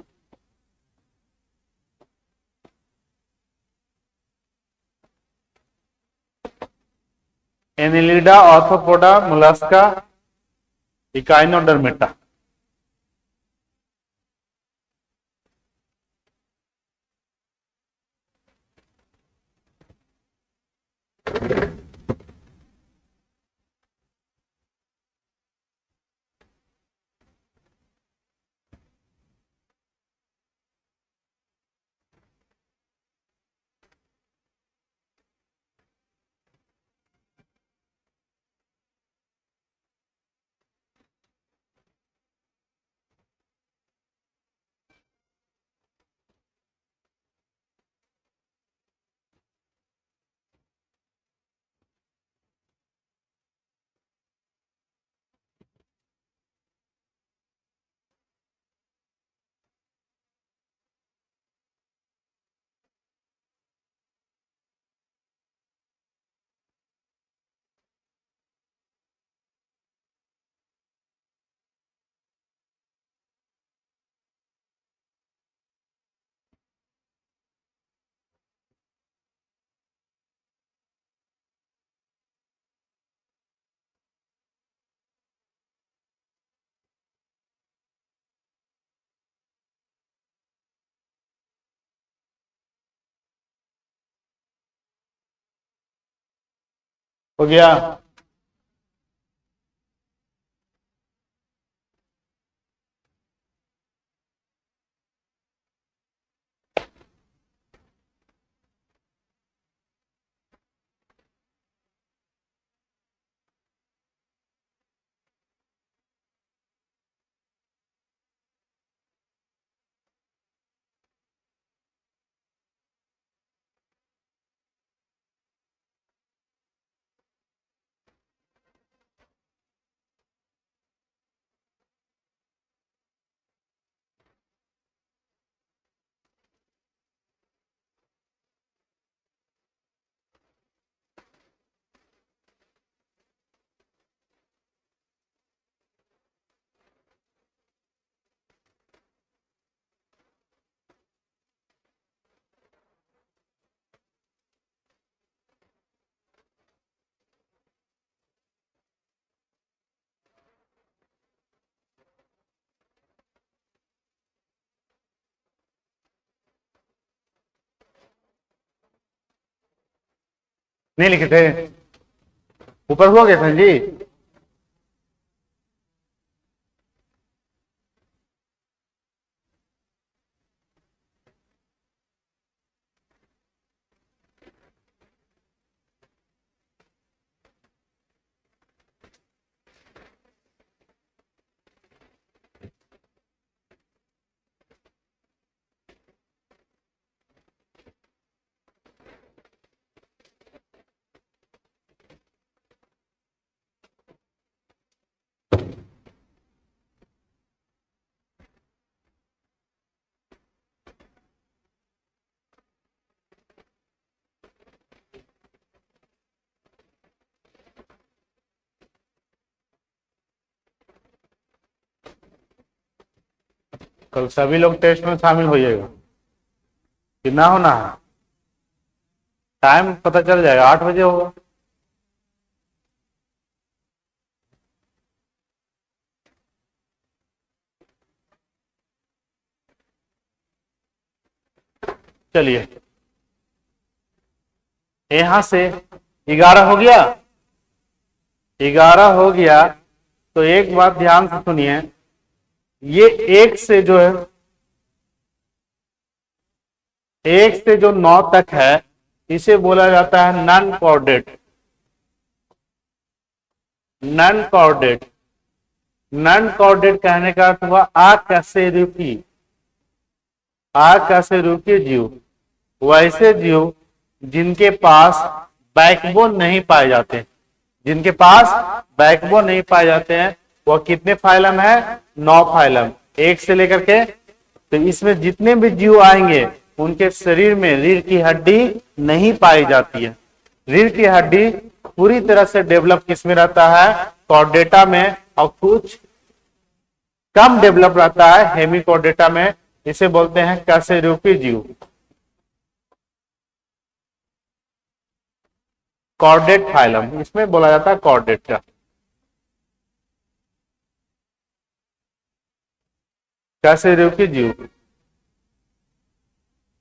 Annelida Arthropoda Mollusca Echinodermata. हो गया? नहीं लिखे थे? ऊपर हुआ गया था जी। कल सभी लोग टेस्ट में शामिल होइएगा। कितना होना है, टाइम पता चल जाएगा, 8 बजे होगा। चलिए, यहां से 11 हो गया। 11 हो गया तो एक बात ध्यान से सुनिए, ये 1 से जो है, 1 से जो 9 तक है इसे बोला जाता है non coordinate. Non coordinate, non coordinate कहने का अर्थ हुआ अकशेरुकी, अकशेरुकी जीव, वैसे जीव जिनके पास बैकबोन नहीं पाए जाते, जिनके पास बैकबोन नहीं पाए जाते हैं, वह कितने फाइलम है, 9 फाइलम, 1 से लेकर के। तो इसमें जितने भी जीव आएंगे उनके शरीर में रीढ़ की हड्डी नहीं पाई जाती है। रीढ़ की हड्डी पूरी तरह से डेवलप किसमें रहता है, कॉर्डेटा में, और कुछ कम डेवलप रहता है हेमिकॉर्डेटा में। इसे बोलते हैं कशेरुकी जीव, कॉर्डेट फाइलम, इसमें बोला जाता है कॉर्डेट का। कशेरुकी जीव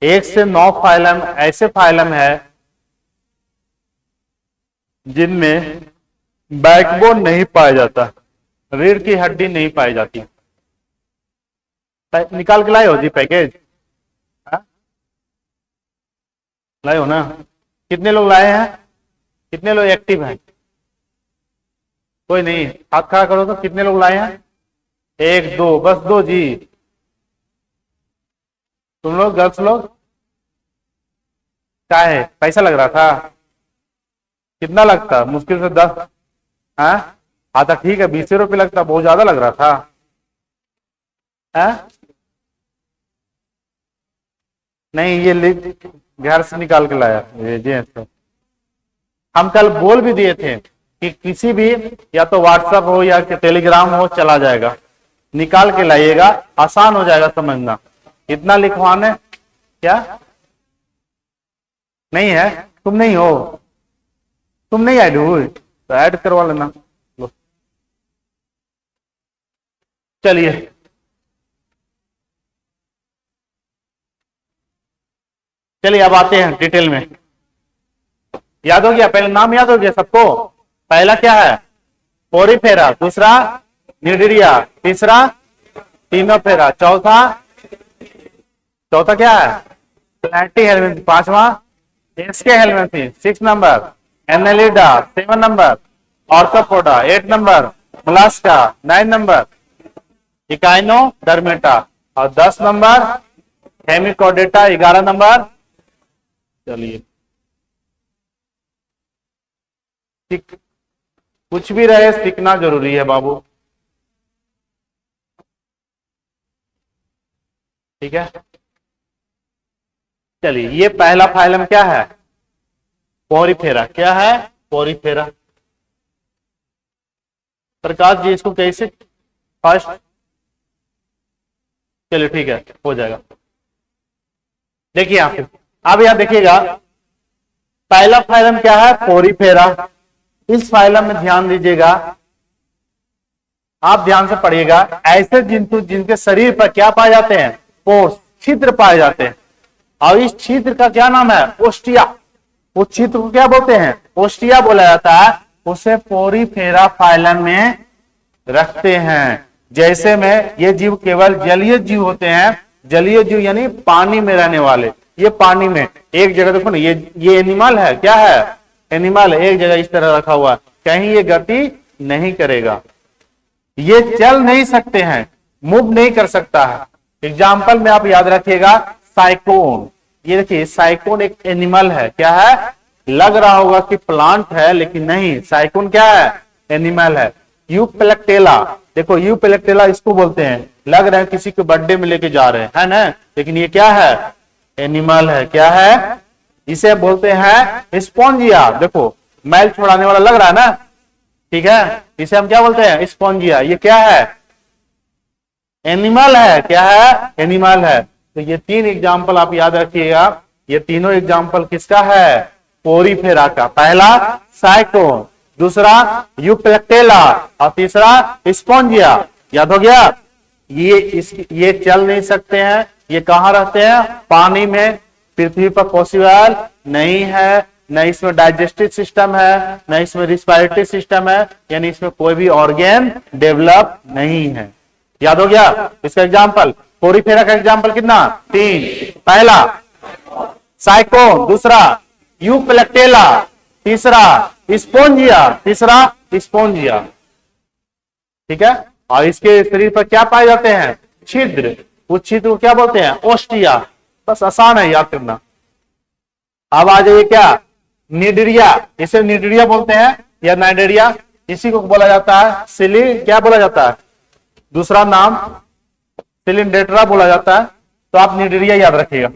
1 से 9 फाइलम ऐसे फाइलम है जिनमें बैकबोन नहीं पाया जाता, रीढ़ की हड्डी नहीं पाई जाती। निकाल के लाए हो जी पैकेज, लाए हो ना? कितने लोग लाए हैं, कितने लोग एक्टिव हैं? कोई नहीं, हाथ खड़ा करो तो कितने लोग लाए हैं? 1 2, बस 2 जी। तुम लोग गर्ल्स लोग क्या है, पैसा लग रहा था? कितना लगता, मुश्किल से 10? हाँ तो ठीक है, 20 रुपये लगता, बहुत ज्यादा लग रहा था। नहीं, ये घर से निकाल के लाया ये। हम कल बोल भी दिए थे कि किसी भी, या तो व्हाट्सएप हो या टेलीग्राम हो, चला जाएगा, निकाल के लाइएगा, आसान हो जाएगा समझना। इतना लिखवाने क्या नहीं है, तुम नहीं हो, तुम नहीं ऐड हो तो ऐड करवा लेना। चलिए, चलिए अब आते हैं डिटेल में। याद हो गया, पहले नाम याद हो गया सबको? पहला क्या है, पोरीफेरा, दूसरा निडिरिया, तीसरा टीनोफेरा, चौथा क्या है, प्लैटी हेलमिंथ, पांचवा Aschelminthes, 6 number Annelida, 7 number Arthropoda, 8 number Mollusca, 9 number Echinodermata, और 10 नंबर हेमिकॉर्डेटा, 11 नंबर। चलिए, कुछ भी रहे सीखना जरूरी है बाबू, ठीक है? चलिए, ये पहला फाइलम क्या है, पोरीफेरा। क्या है, पोरीफेरा। प्रकाश जी इसको कैसे फर्स्ट, चलिए ठीक है, हो जाएगा। देखिए अब यहां देखिएगा, पहला फाइलम क्या है, पोरीफेरा। इस फाइलम में ध्यान दीजिएगा, आप ध्यान से पढ़िएगा। ऐसे जंतु जिनके शरीर पर क्या पाए जाते हैं, पोर्स, छिद्र पाए जाते हैं, और इस छिद्र का क्या नाम है, ओस्टिया। उस छिद्र को क्या बोलते हैं, ओस्टिया बोला जाता है। उसे पोरीफेरा फाइलम में रखते हैं। जैसे में ये जीव केवल जलीय जीव होते हैं, जलीय जीव यानी पानी में रहने वाले। ये पानी में एक जगह देखो ना, ये एनिमल है, क्या है, एनिमल है, एक जगह इस तरह रखा हुआ, कहीं ये गति नहीं करेगा, ये चल नहीं सकते हैं, मूव नहीं कर सकता है। एग्जाम्पल में आप याद रखिएगा, साइकोन। ये देखिए, साइकोन एक एनिमल है, क्या है, लग रहा होगा कि प्लांट है, लेकिन नहीं, साइकोन क्या है, एनिमल है। यूपेलेक्टेला, देखो यूपेलेक्टेला इसको बोलते हैं, लग रहा है किसी को बर्थडे में लेके जा रहे हैं, है ना, लेकिन ये क्या है, एनिमल है। क्या है, इसे बोलते हैं स्पॉन्जिया। देखो मैल छोड़ाने वाला लग रहा है ना, ठीक है, इसे हम क्या बोलते हैं, स्पॉन्जिया। ये क्या है, एनिमल है, क्या है, एनिमल है। तो ये 3 एग्जाम्पल आप याद रखिएगा, ये तीनों एग्जाम्पल किसका है, पोरीफेरा का। पहला साइकोन, दूसरा यूपेक्टेला और तीसरा स्पॉन्जिया। याद हो गया। ये चल नहीं सकते हैं, ये कहां रहते हैं, पानी में। पृथ्वी पर पॉसिबल नहीं है, न इसमें डाइजेस्टिव सिस्टम है, न इसमें रिस्पायरेटरी सिस्टम है, यानी इसमें कोई भी ऑर्गेन डेवलप नहीं है। याद हो गया। इसका एग्जाम्पल, पोरीफेरा का एग्जाम्पल कितना, 3। पहला साइकोन, दूसरा यूपेक्टेला, तीसरा स्पॉन्जिया, तीसरा स्पॉन्जिया। ठीक है। और इसके शरीर पर क्या पाए जाते हैं, छिद्र। उस छिद्र को क्या बोलते हैं, ओस्टिया। बस आसान है याद करना। अब आ जाइए क्या, निडरिया। इसे निडरिया बोलते हैं या नाइडेरिया, इसी को बोला जाता है क्या बोला जाता है, दूसरा नाम सिलिंडेट्रा बोला जाता है। तो आप निडरिया याद रखिएगा।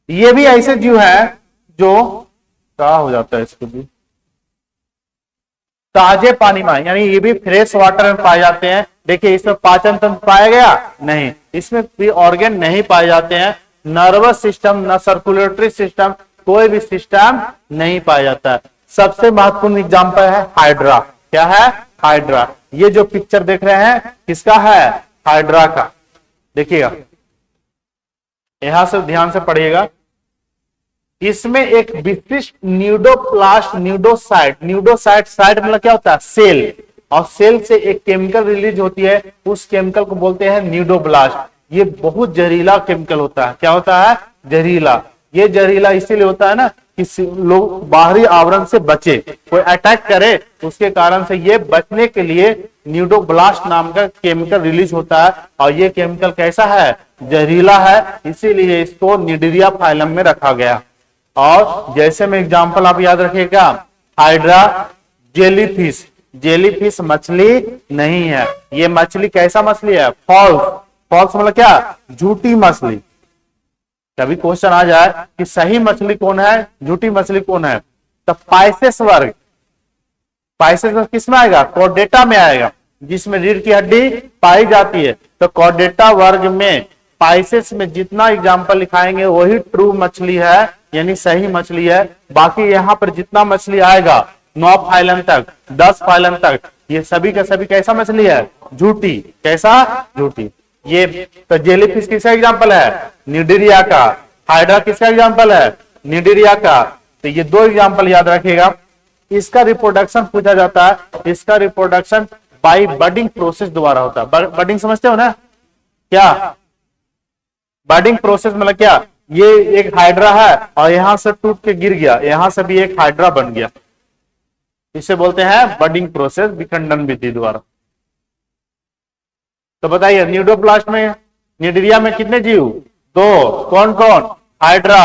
ये भी ऐसे जीव है जो क्या हो जाता है, इसको भी ताजे पानी में, यानी ये भी फ्रेश वाटर में पाए जाते हैं। देखिए इसमें पाचन तंत्र पाया गया नहीं, इसमें भी ऑर्गन नहीं पाए जाते हैं, नर्वस सिस्टम, न सर्कुलेटरी सिस्टम, कोई भी सिस्टम नहीं पाया जाता है। सबसे महत्वपूर्ण एग्जांपल है हाइड्रा। क्या है, हाइड्रा। ये जो पिक्चर देख रहे हैं किसका है, हाइड्रा का। देखिएगा, यहां से ध्यान से पढ़िएगा। इसमें एक विशिष्ट न्यूडोप्लास्ट, न्यूडोसाइट साइट मतलब क्या होता है, सेल। और सेल से एक केमिकल रिलीज होती है, उस केमिकल को बोलते हैं न्यूडोब्लास्ट। ये बहुत जहरीला केमिकल होता है। क्या होता है, जहरीला। ये जहरीला इसीलिए होता है ना कि लोग बाहरी आवरण से बचे, कोई अटैक करे, उसके कारण से ये बचने के लिए न्यूडोब्लास्ट नाम का केमिकल रिलीज होता है। और ये केमिकल कैसा है, जहरीला है, इसीलिए इसको निडरिया फाइलम में रखा गया। और जैसे में एग्जांपल आप याद रखिएगा, हाइड्रा, जेलीफिश। जेलीफिश मछली नहीं है, ये मछली कैसा मछली है, फॉल्स। फॉल्स मतलब क्या, झूठी मछली। कभी क्वेश्चन आ जाए कि सही मछली कौन है, झूठी मछली कौन है, तो पाइसेस वर्ग। पाइसेस वर्ग किस में आएगा, कॉर्डेटा में आएगा, जिसमें रीढ़ की हड्डी पाई जाती है। तो कॉर्डेटा वर्ग में पाइसेस में जितना एग्जाम्पल लिखाएंगे वही ट्रू मछली है, यानी सही मछली है। बाकी यहाँ पर जितना मछली आएगा 9 फाइलम तक, 10 फाइलम तक, ये सभी का सभी कैसा मछली है, झूठी। कैसा, झूठी। ये तो जेलीफिश किसका एग्जाम्पल है, निडरिया का। हाइड्रा किसका एग्जाम्पल है, निडरिया का। तो ये 2 एग्जाम्पल याद रखिएगा। इसका रिप्रोडक्शन पूछा जाता है, इसका रिप्रोडक्शन बाय बडिंग प्रोसेस द्वारा होता है। बडिंग समझते हो ना, क्या बडिंग प्रोसेस मतलब क्या, ये एक हाइड्रा है और यहां से टूट के गिर गया, यहां से भी एक हाइड्रा बन गया, इसे बोलते हैं बडिंग प्रोसेस, विखंडन विधि द्वारा। तो बताइए न्यूडोप्लास्ट में, निडरिया में कितने जीव, 2। कौन कौन, हाइड्रा,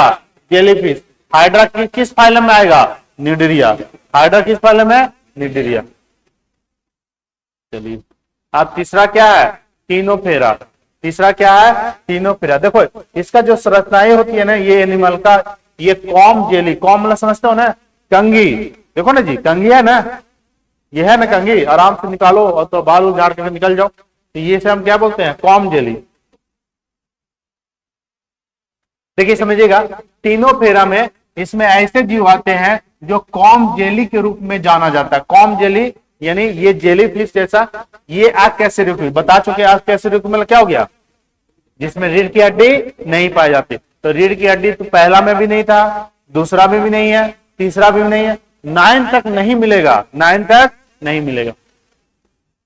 जेलीफिश। हाइड्रा किस फाइलम में आएगा, निडरिया। हाइड्रा किस फाइलम है, निडरिया। चलिए अब तीसरा क्या है, टीनोफेरा। तीसरा क्या है, टीनोफेरा। देखो इसका जो संरचनाएं होती है ना, ये एनिमल का, ये कॉम जेली, कॉम मतलब समझते हो ना, कंघी। देखो ना जी, कंघी है ना, ये है ना कंघी, आराम से निकालो और तो बाल झाड़ के निकल जाओ। तो ये से हम क्या बोलते हैं, कॉम जेली। देखिए समझिएगा, टीनोफेरा में इसमें ऐसे जीव आते हैं जो कॉम जेली के रूप में जाना जाता है। कॉम जेली यानी ये जेलीफिश जैसा, ये अकैसेरियोफिल बता चुके। अकैसेरियोफिल मतलब क्या हो गया, जिसमें रीढ़ की हड्डी नहीं पाई जाती। तो रीढ़ की हड्डी तो पहला में भी नहीं था, दूसरा में भी नहीं है, तीसरा भी नहीं है, 9 तक नहीं मिलेगा, 9 तक नहीं मिलेगा।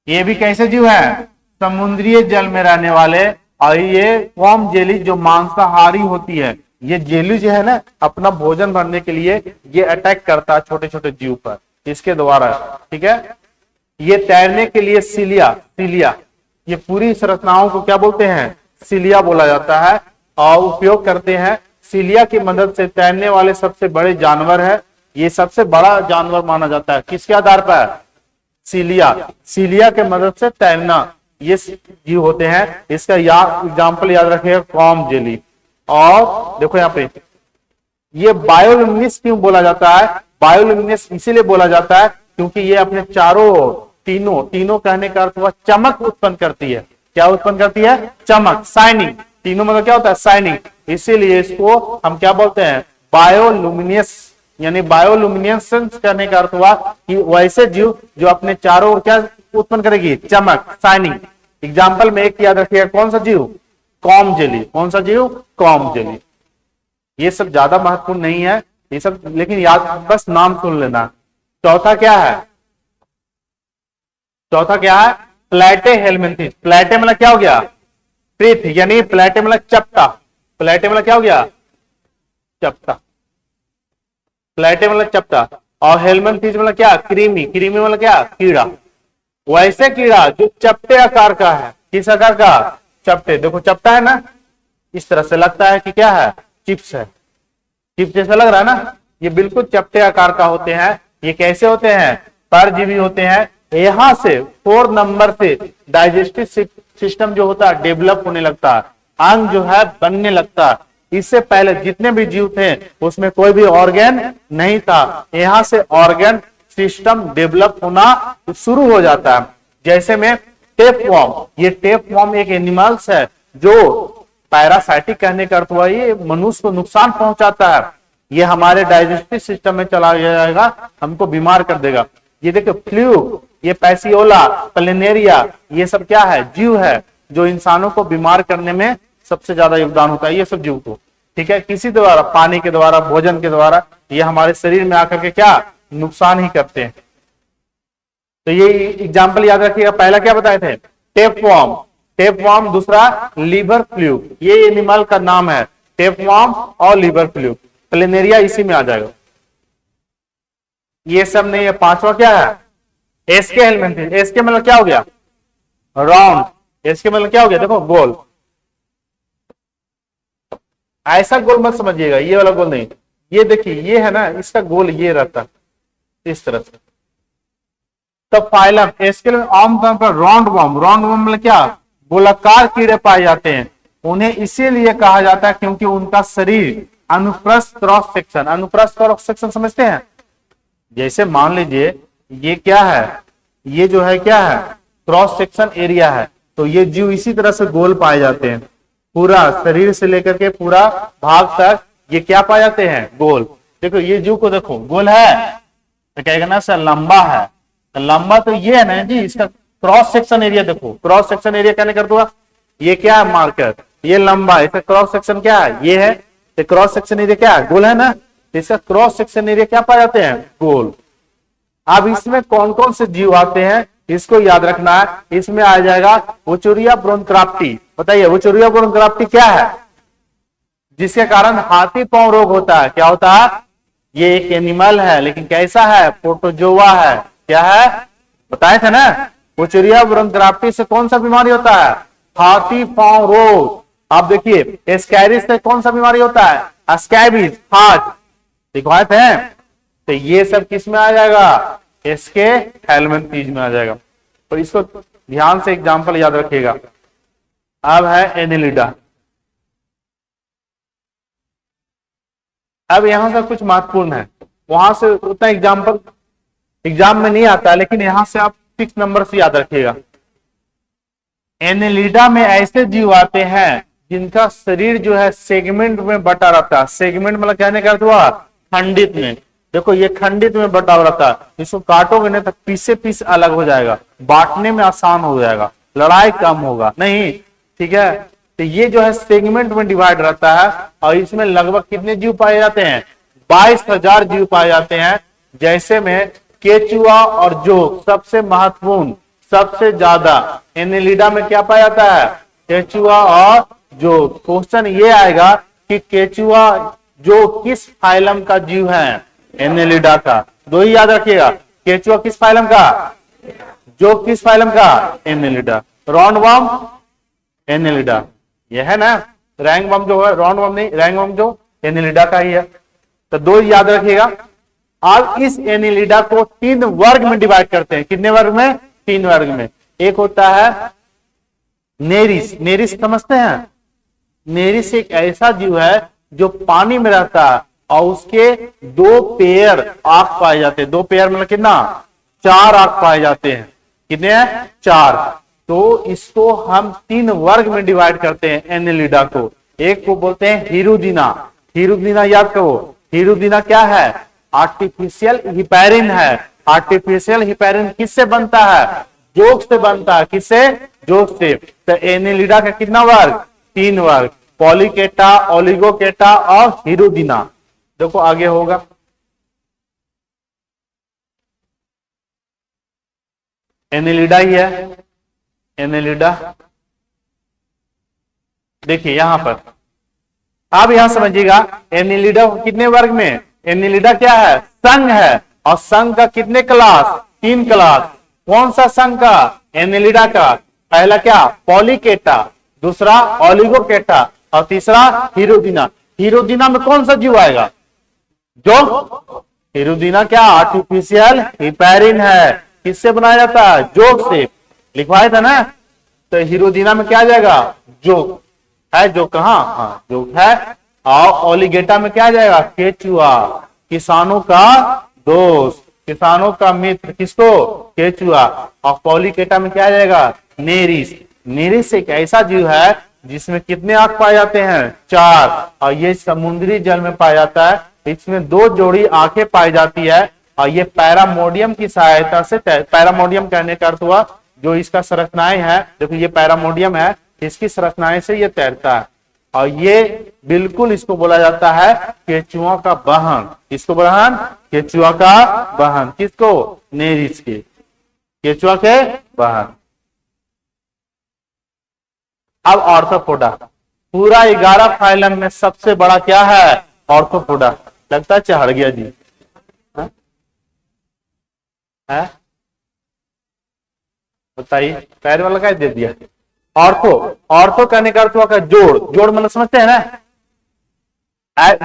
ये भी कैसे जीव है, समुद्रीय जल में रहने वाले। और ये कॉम जेली जो मांसाहारी होती है, ये जेली जो है ना, अपना भोजन भरने के लिए ये अटैक करता है छोटे छोटे जीव पर, इसके द्वारा। ठीक है। ये तैरने के लिए सिलिया, ये पूरी संरचनाओं को क्या बोलते हैं, सिलिया बोला जाता है, और उपयोग करते हैं। सिलिया की मदद से तैरने वाले सबसे बड़े जानवर है, ये सबसे बड़ा जानवर माना जाता है। किसके आधार पर, सिलिया के मदद से तैरना, ये जीव होते हैं। इसका एग्जाम्पल याद रखिएगा, कॉम जेली। और देखो यहाँ पे ये बायोल्यूमिनेस क्यों बोला जाता है, बायोल्यूमिनेस इसीलिए बोला जाता है क्योंकि ये अपने चारों, तीनों कहने का अर्थ वह चमक उत्पन्न करती है। क्या उत्पन्न करती है? चमक, शाइनिंग। तीनों मतलब क्या होता है? शाइनिंग। इसीलिए इसको हम क्या बोलते हैं? बायोलुमिनियस, यानी बायोलुमिनेसेंस करने का अर्थ हुआ कि वैसे जीव जो अपने चारों ओर क्या उत्पन्न करेगी? चमक, शाइनिंग। एग्जाम्पल में एक याद रखिएगा, कौन सा जीव? Com jelly. कौन सा जीव? Com jelly. ये सब ज्यादा महत्वपूर्ण नहीं है ये सब, लेकिन याद बस नाम सुन लेना। चौथा क्या है? चौथा क्या है? प्लेटे हेलमिंथिस। प्लेटे मतलब क्या हो गया? पृथ, यानी प्लेटे मतलब चपटा। प्लेटे मतलब क्या हो गया? चपटा। प्लेटे मतलब चपटा। और हेलमिंथिस मतलब क्या? क्रीमी। क्रीमी मतलब क्या? कीड़ा। वैसे कीड़ा जो चपटे आकार का है। किस आकार का? चपटे। देखो चपटा है ना, इस तरह से लगता है कि क्या है? चिप्स है। चिप्स जैसा लग रहा है ना, ये बिल्कुल चपटे आकार का होते हैं। ये कैसे होते हैं? परजीवी होते हैं। यहां से 4 नंबर से डाइजेस्टिव सिस्टम जो होता है डेवलप होने लगता है, अंग जो है बनने लगता है। इससे पहले जितने भी जीव थे उसमें कोई भी ऑर्गन नहीं था। यहां से ऑर्गन सिस्टम डेवलप होना शुरू हो जाता है। जैसे में टेपवर्म, ये टेपवर्म एक एनिमल्स है जो पैरासाइटिक कहने का अर्थ हुआ ये मनुष्य को नुकसान पहुंचाता है। ये हमारे डाइजेस्टिव सिस्टम में चला जाएगा, हमको बीमार कर देगा। ये देखो फ्लू, ये पैसियोला, प्लेनेरिया, ये सब क्या है? जीव है जो इंसानों को बीमार करने में सबसे ज्यादा योगदान होता है, ये सब जीव को। ठीक है, किसी द्वारा, पानी के द्वारा, भोजन के द्वारा, ये हमारे शरीर में आकर के क्या नुकसान ही करते हैं। तो ये एग्जाम्पल याद रखिएगा। पहला क्या बताए थे? टेपवर्म। टेपवर्म। दूसरा लिवर फ्लू, ये एनिमल का नाम है, टेपवर्म और लिवर फ्लू। प्लेनेरिया इसी में आ जाएगा। ये सब नहीं है। पांचवा क्या है? SK helminths. एसके मतलब क्या हो गया? राउंड। एसके मतलब क्या हो गया? देखो गोल। ऐसा गोल मत समझिएगा, ये वाला गोल नहीं। ये देखिए, ये है ना, इसका गोल ये रहता है इस तरह से। तो फाइलम, इसके लिए आमतौर पर राउंड वर्म। राउंड वर्म मतलब क्या? गोलाकार कीड़े पाए जाते हैं। उन्हें इसीलिए कहा जाता है क्योंकि उनका शरीर अनुप्रस्थ क्रॉस सेक्शन, अनुप्रस्थ क्रॉस सेक्शन समझते हैं? जैसे मान लीजिए ये क्या है? ये जो है क्या है? क्रॉस सेक्शन एरिया है। तो ये जीव इसी तरह से गोल पाए जाते हैं। पूरा शरीर से लेकर के पूरा भाग तक ये क्या पाए जाते हैं? गोल। देखो ये जीव को देखो, गोल है तो कहेगा ना सर लंबा है। तो लंबा तो ये है ना जी, इसका क्रॉस सेक्शन एरिया देखो। क्रॉस सेक्शन एरिया कहने कर दूंगा, ये क्या है? मार्कर। ये लंबा, इसका क्रॉस सेक्शन क्या है? ये है। तो क्रॉस सेक्शन एरिया क्या है? गोल है ना। इसका क्रॉस सेक्शन एरिया क्या पाए जाते हैं? गोल। अब इसमें कौन कौन से जीव आते हैं इसको याद रखना है। इसमें आ जाएगा वुचुरिया ब्रोंक्राप्टी। बताइए वुचुरिया ब्रोंक्राप्टी क्या है? जिसके कारण हाथी पांव रोग होता है। क्या होता है? ये एक एनिमल है, लेकिन कैसा है? प्रोटोजोआ है। क्या है? बताए थे ना, वुचुरिया ब्रोंक्राप्टी से कौन सा बीमारी होता है? हाथी पांव रोग। आप देखिए एस्कैरिस से कौन सा बीमारी होता है? स्कैबिस, फाज। दिखवाए थे। तो ये सब किस में आ जाएगा? इसके हेलमिंथिस में आ जाएगा। तो इसको ध्यान से एग्जांपल याद रखिएगा। अब है एनेलिडा। अब यहां से कुछ महत्वपूर्ण है, वहां से उतना एग्जाम में नहीं आता, लेकिन यहां से आप 6 नंबर से याद रखिएगा। एनेलिडा में ऐसे जीव आते हैं जिनका शरीर जो है सेगमेंट में बटा रहता है। सेगमेंट मतलब कहने का अर्थ हुआ खंडित में। देखो ये खंडित में बटा रहता है, इसको काटोगे नहीं तो पीसे पीस अलग हो जाएगा, बांटने में आसान हो जाएगा, लड़ाई कम होगा नहीं। ठीक है, तो ये जो है सेगमेंट में डिवाइड रहता है और इसमें लगभग कितने जीव पाए जाते हैं? 22,000 जीव पाए जाते हैं। जैसे में केचुआ और जोक सबसे महत्वपूर्ण, सबसे ज्यादा एनेलिडा में क्या पाया जाता है? केचुआ और जोक। क्वेश्चन ये आएगा कि केचुआ जो किस फाइलम का जीव है? एनेलिडा का। दो ही याद रखिएगा, केचुआ किस फाइलम का, जोक किस फाइलम का? एनेलिडा। राउंडवर्म एनेलिडा, यह है ना। रैंकवर्म जो है, राउंडवर्म नहीं, रैंकवर्म जो एनेलिडा का ही है। तो दो ही याद रखिएगा। अब इस एनेलिडा को 3 वर्ग में डिवाइड करते हैं। कितने वर्ग में? 3 वर्ग में। एक होता है नेरिस। नेरिस समझते हैं? नेरिस एक ऐसा जीव है जो पानी में रहता है और उसके 2 पेयर आंख पाए जाते हैं। 2 पेयर मतलब कितना? 4 आंख पाए जाते हैं। कितने हैं? 4। तो इसको हम 3 वर्ग में डिवाइड करते हैं एनेलिडा को। एक को बोलते हैं हिरुदिना। हिरुदिना याद करो, हिरुदिना क्या है? आर्टिफिशियल हिपैरिन है। आर्टिफिशियल हिपैरिन किससे बनता है? जोग से बनता है। किससे? जोग से। तो एनेलिडा का कितना वर्ग? 3 वर्ग, पॉलीकेटा, ओलिगोकेटा और हिरुदिना। देखो आगे होगा, एनेलिडा ही है, एनेलिडा। देखिए यहां पर आप यहां समझिएगा, एनेलिडा कितने वर्ग में? एनेलिडा क्या है? संघ है। और संघ का कितने क्लास? 3 क्लास। कौन सा संघ का? एनेलिडा का। पहला क्या? पॉलीकेटा, दूसरा ओलिगोकेटा और तीसरा हिरुदिना। हिरुदिना में कौन सा जीव आएगा? जो हिरुदिना क्या? आर्टिफिशियल हिपैरिन है। किससे बनाया जाता है? जोग से। लिखवाया था ना, तो हिरुदिना में क्या आ जाएगा? जोग है। जो कहां? हाँ जोग है। और ओलिगेटा में क्या आ जाएगा? केचुआ, किसानों का दोस्त, किसानों का मित्र। किसको? केचुआ। और पॉलीकेटा में क्या आ जाएगा? नेरिस। नेरिस एक ऐसा जीव है जिसमें कितने आंख पाए जाते हैं? 4। और ये समुद्री जल में पाया जाता है। इसमें 2 जोड़ी आंखें पाई जाती है। और ये पैरामोडियम की सहायता से, पैरामोडियम कहने का अर्थ हुआ जो इसका संरचनाएं है, देखो ये पैरामोडियम है, इसकी संरचनाएं से ये तैरता है। और ये बिल्कुल इसको बोला जाता है केचुआ का वाहन। इसको वाहन? केचुआ का वाहन। किसको? नेरिस के, केचुआ के वाहन। अब ऑर्थोपोडा, पूरा 11 फाइलम में सबसे बड़ा क्या है? ऑर्थोपोडा। लगता है चढ़ गया जी, है? बताइए, पैर वाला क्या दे दिया? ऑर्थो, ऑर्थो कहने का अर्थ हुआ जोड़। जोड़ मतलब समझते हैं ना?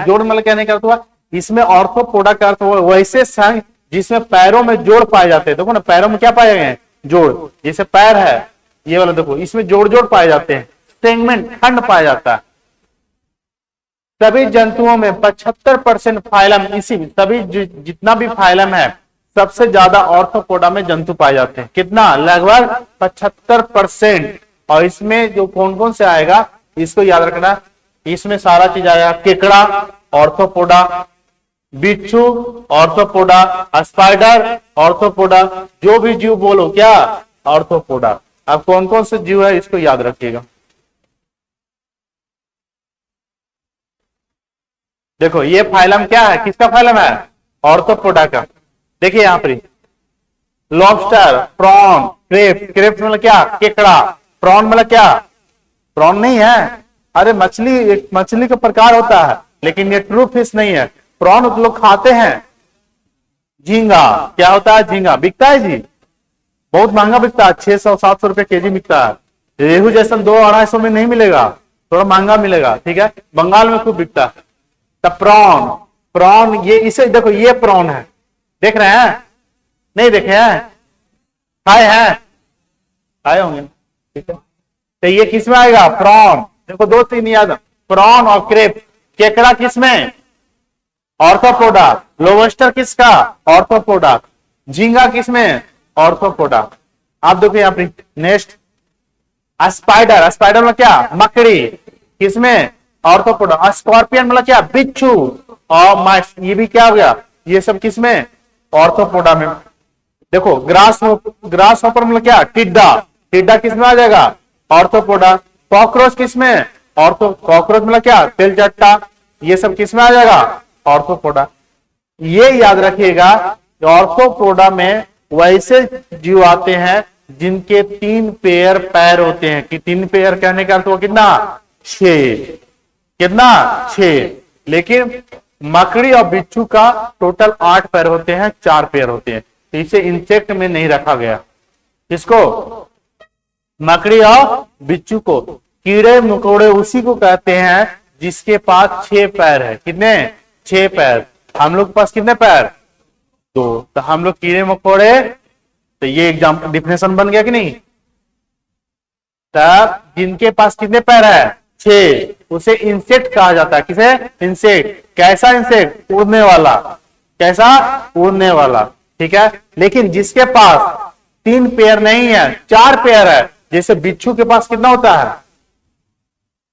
जोड़ मतलब कहने का अर्थ हुआ, इसमें ऑर्थोपोडा का अर्थ हुआ वैसे संघ जिसमें पैरों में जोड़ पाए जाते हैं। देखो ना, पैरों में क्या पाए गए हैं? जोड़। जैसे पैर है ये वाला, देखो इसमें जोड़ जोड़ पाए जाते हैं, सेगमेंट, खंड पाया जाता है। सभी जंतुओं में 75% फाइलम, इसी सभी जितना भी फाइलम है सबसे ज्यादा ऑर्थोपोडा में जंतु पाए जाते हैं। कितना? लगभग 75%। और इसमें जो कौन कौन से आएगा इसको याद रखना। इसमें सारा चीज आएगा। केकड़ा ऑर्थोपोडा, बिच्छू ऑर्थोपोडा, स्पाइडर ऑर्थोपोडा, जो भी जीव बोलो क्या? ऑर्थोपोडा। अब कौन कौन से जीव है इसको याद रखिएगा। देखो ये फाइलम क्या है? किसका फाइलम है? ऑर्थोपोडा का। देखिए यहां पर लॉबस्टर, प्रॉन, क्रेप। क्रेप मतलब क्या? केकड़ा। प्रॉन मतलब क्या? प्रॉन नहीं है, अरे मछली, एक मछली का प्रकार होता है, लेकिन ये ट्रू फिश नहीं है। प्रॉन लोग खाते हैं। झींगा क्या होता है? झींगा बिकता है जी, बहुत महंगा बिकता है, 600-700 रुपए केजी बिकता है। रेहू जैसा 200-250 में नहीं मिलेगा, थोड़ा महंगा मिलेगा। ठीक है, बंगाल में खूब बिकता है। तब प्रॉन, प्रॉन ये इसे देखो, ये प्रॉन है, देख रहे हैं? नहीं देखे हैं? खाए हैं? खाए होंगे, ठीक है। तो ये किसमें आएगा? प्रॉन। देखो 2-3 याद, प्रॉन और क्रेप। केकड़ा किसमें? ऑर्थोपोडा। लोबस्टर किसका? ऑर्थोपोडा। झींगा किसमें? ऑर्थोपोडा। आप देखो यहाँ पे नेक्स्ट स्पाइडर। स्पाइडर में क्या? मकड़ी। किसमें? ऑर्थोपोडा। स्कॉर्पियन मतलब क्या? बिच्छू। और माइट्स, ये भी क्या हो गया? ये सब किसमें? ऑर्थोपोडा में। देखो ग्रास हॉपर मतलब क्या? टिड्डा। टिड्डा किसमें आ जाएगा? ऑर्थोपोडा। कॉकरोच किसमें? कॉकरोच मतलब क्या? तेलचट्टा। ये सब किसमें आ जाएगा? ऑर्थोपोडा। ये याद रखिएगा, ऑर्थोपोडा में वैसे जीव आते हैं जिनके 3 पेयर पैर होते हैं। कि 3 पेयर कहने का अर्थ हुआ कितना? 6। कितना? 6। लेकिन मकड़ी और बिच्छू का टोटल 8 पैर होते हैं, 4 पैर होते हैं। तो इसे इंसेक्ट में नहीं रखा गया। किसको? मकड़ी और बिच्छू को। कीड़े मकोड़े उसी को कहते हैं जिसके पास 6 पैर है। कितने? 6 पैर। हम लोग के पास कितने पैर? 2। तो हम लोग कीड़े मकोड़े, तो ये एग्जाम्पल डिफिनेशन बन गया कि नहीं? तब जिनके पास कितने पैर है? 6, उसे इंसेक्ट कहा जाता है। किसे? इंसेक्ट। कैसा इंसेक्ट? उड़ने वाला। कैसा? उड़ने वाला। ठीक है। लेकिन जिसके पास 3 पेयर नहीं है, 4 पेयर है, जैसे बिच्छू के पास कितना होता है,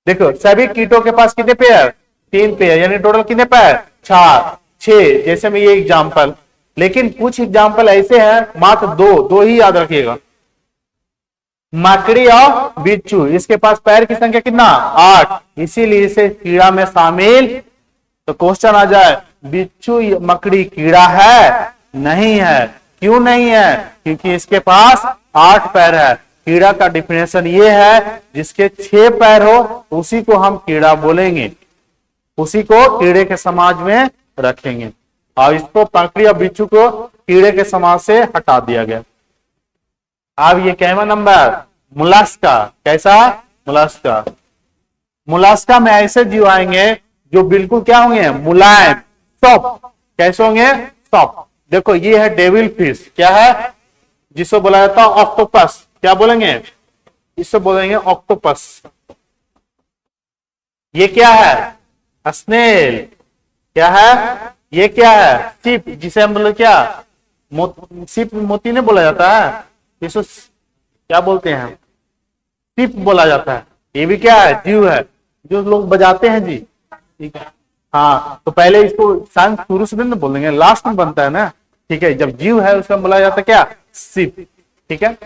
देखो सभी कीटों के पास कितने पेयर, 3 पेयर, यानी टोटल कितने पैर, 4, 6, जैसे में ये एग्जाम्पल। लेकिन कुछ एग्जाम्पल ऐसे हैं मात्र दो ही याद रखिएगा, मकड़ी और बिच्छू, इसके पास पैर की संख्या कितना, 8, इसीलिए इसे कीड़ा में शामिल। तो क्वेश्चन आ जाए, बिच्छू मकड़ी कीड़ा है, नहीं है। क्यों नहीं है, क्योंकि इसके पास 8 पैर है। कीड़ा का डिफिनेशन ये है, जिसके 6 पैर हो उसी को हम कीड़ा बोलेंगे, उसी को कीड़े के समाज में रखेंगे। और इसको मकड़ी और बिच्छू को कीड़े के समाज से हटा दिया गया। अब ये कैमा नंबर, मुलास्का, कैसा, मुलास्का। मुलास्का में ऐसे जीव आएंगे जो बिल्कुल क्या होंगे, मुलायम, सॉफ्ट। कैसे होंगे, सॉफ्ट। देखो ये है डेविल फिश, क्या है, जिसको बोला जाता है ऑक्टोपस। क्या बोलेंगे, इससे बोलेंगे ऑक्टोपस। ये क्या है, स्नेल। क्या है, ये क्या है, सीप, जिसे हम बोले क्या, सीप मोती नहीं बोला जाता है, इसको क्या बोलते हैं, सीप बोला जाता है। ये भी क्या है, जीव है, जो लोग बजाते हैं जी, ठीक है। हाँ, तो पहले इसको साइंस शुरू से नहीं बोलेंगे, लास्ट में बनता है ना, ठीक है। जब जीव है उसका बोला जाता है क्या, सीप, ठीक है।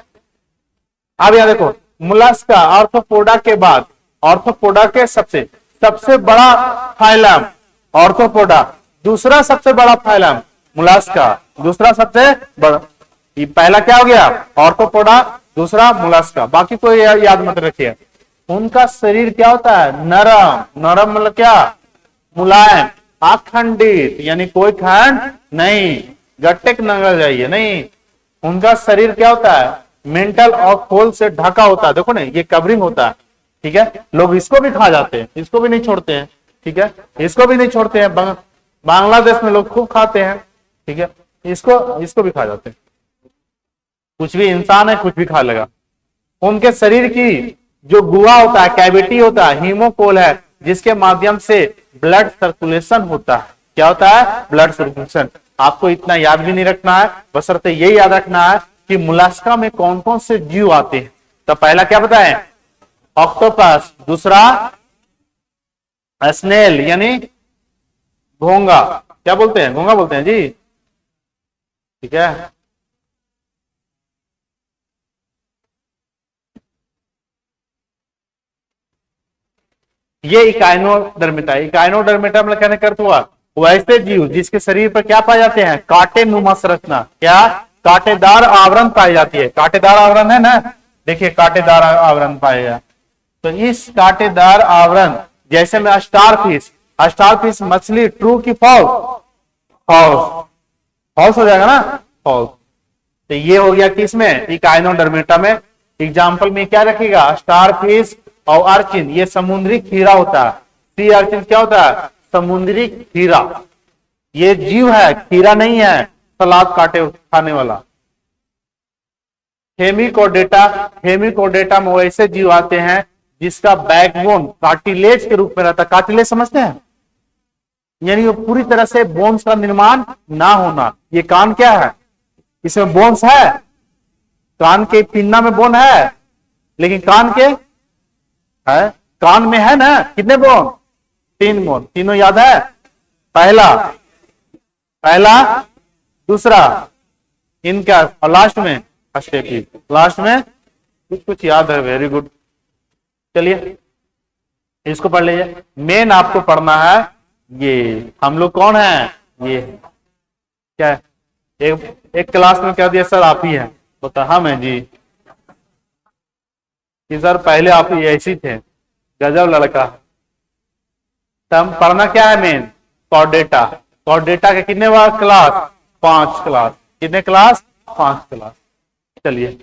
अब यहां देखो, मुलास्का आर्थ्रोपोडा के बाद, आर्थ्रोपोडा के सबसे बड़ा फाइलम आर्थ्रोपोडा, दूसरा सबसे बड़ा फाइलम मुलास्का, दूसरा सबसे बड़ा। ये पहला क्या हो गया, आर्थ्रोपोडा, दूसरा मुलास्का। बाकी कोई याद मत रखिए। उनका शरीर क्या होता है, नरम, नरम मतलब क्या, मुलायम, अखंडित, यानी कोई खंड नहीं, गट्टे नंगल जाइए नहीं। उनका शरीर क्या होता है, मेंटल और खोल से ढका होता है। देखो ना, ये कवरिंग होता है, ठीक है। लोग इसको भी खा जाते हैं, इसको भी नहीं छोड़ते हैं, ठीक है, इसको भी नहीं छोड़ते हैं। बांग्लादेश में लोग खूब खाते हैं, ठीक है, इसको भी खा जाते हैं। कुछ भी इंसान है, कुछ भी खा लेगा। उनके शरीर की जो गुहा होता है, कैविटी होता है, हीमोकोल है, जिसके माध्यम से ब्लड सर्कुलेशन होता है। क्या होता है, ब्लड सर्कुलेशन। आपको इतना याद भी नहीं रखना है, बशर्ते यही याद रखना है कि मुलास्का में कौन कौन से जीव आते हैं। तो पहला क्या बताएं, ऑक्टोपस, दूसरा स्नेल यानी घोंगा, क्या बोलते हैं, घोंगा बोलते हैं जी, ठीक है। ये इकाइनोडर्मिटा, इकाइनोडर्मिटा मतलब कहने का अर्थ हुआ वैसे जीव जिसके शरीर पर क्या पाए जाते हैं, कांटे नुमा संरचना, क्या, कांटेदार आवरण पाई जाती है। कांटेदार आवरण है ना, देखिए कांटेदार आवरण पाएगा। तो इस कांटेदार आवरण, जैसे में स्टार फिश मछली, ट्रू की फॉल्स, फॉल्स, फॉल्स हो जाएगा ना, फॉल्स। तो ये हो गया किसमें, इकाइनोडर्मिटा में। एग्जाम्पल में क्या रखेगा, स्टार फिश और अर्चिन, ये समुद्री खीरा होता है। सी अर्चिन क्या होता है, समुद्री खीरा। ये जीव है, खीरा नहीं है, सलाद काटे खाने वाला। हेमिकोडेटा में वैसे जीव आते हैं जिसका बैकबोन कार्टिलेज के रूप में रहता है। कार्टिलेज समझते हैं, यानी वो पूरी तरह से बोन्स का निर्माण ना होना। ये कान क्या है, इसमें बोन्स है, कान के पिन्ना में बोन है, लेकिन कान के है, कान में है ना कितने बोन, 3 बोन, तीनों याद है, पहला, दूसरा इनका, और लास्ट में स्टेपी, लास्ट में कुछ याद है, वेरी गुड। चलिए इसको पढ़ लीजिए। मेन आपको पढ़ना है ये, हम लोग कौन है, ये क्या है, एक क्लास में कह दिया सर आप ही हैं, बता हम हैं जी, कि सर पहले आप ही ऐसी थे, गजब लड़का। तब पढ़ना क्या है, मेन कॉर्डेटा। कॉर्डेटा के कितने बार क्लास, 5 क्लास, कितने क्लास, 5 क्लास। चलिए,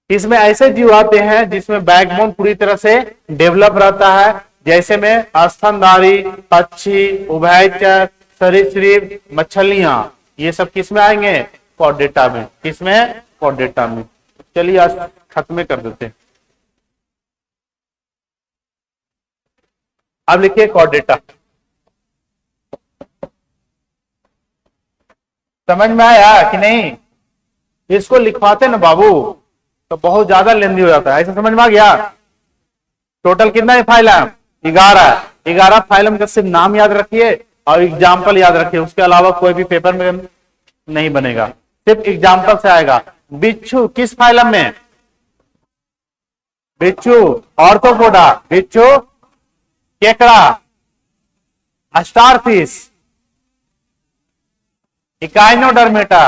इसमें ऐसे जीव आते हैं जिसमें बैकबोन पूरी तरह से डेवलप रहता है, जैसे में स्तनधारी, पक्षी, उभयचर, सरीसृप, मछलियां, ये सब किसमें आएंगे, कॉर्डेटा में। किसमें, कॉर्डेटा में। चलिए आज खत्म कर देते हैं। अब लिखिए कॉर्डेटा। समझ में आया कि नहीं, इसको लिखवाते ना बाबू, तो बहुत ज्यादा लेंदी हो जाता है। ऐसा समझ में आ गया। टोटल कितना है फाइलम? 11। 11 फाइलम का सिर्फ नाम याद रखिए और एग्जाम्पल याद रखिए, उसके अलावा कोई भी पेपर में नहीं बनेगा, सिर्फ एग्जाम्पल से आएगा। बिच्छू किस फाइलम में? बिच्छू ऑर्थोपोडा, बिच्छू, केकड़ा, स्टारफिश, इकाइनोडर्मेटा,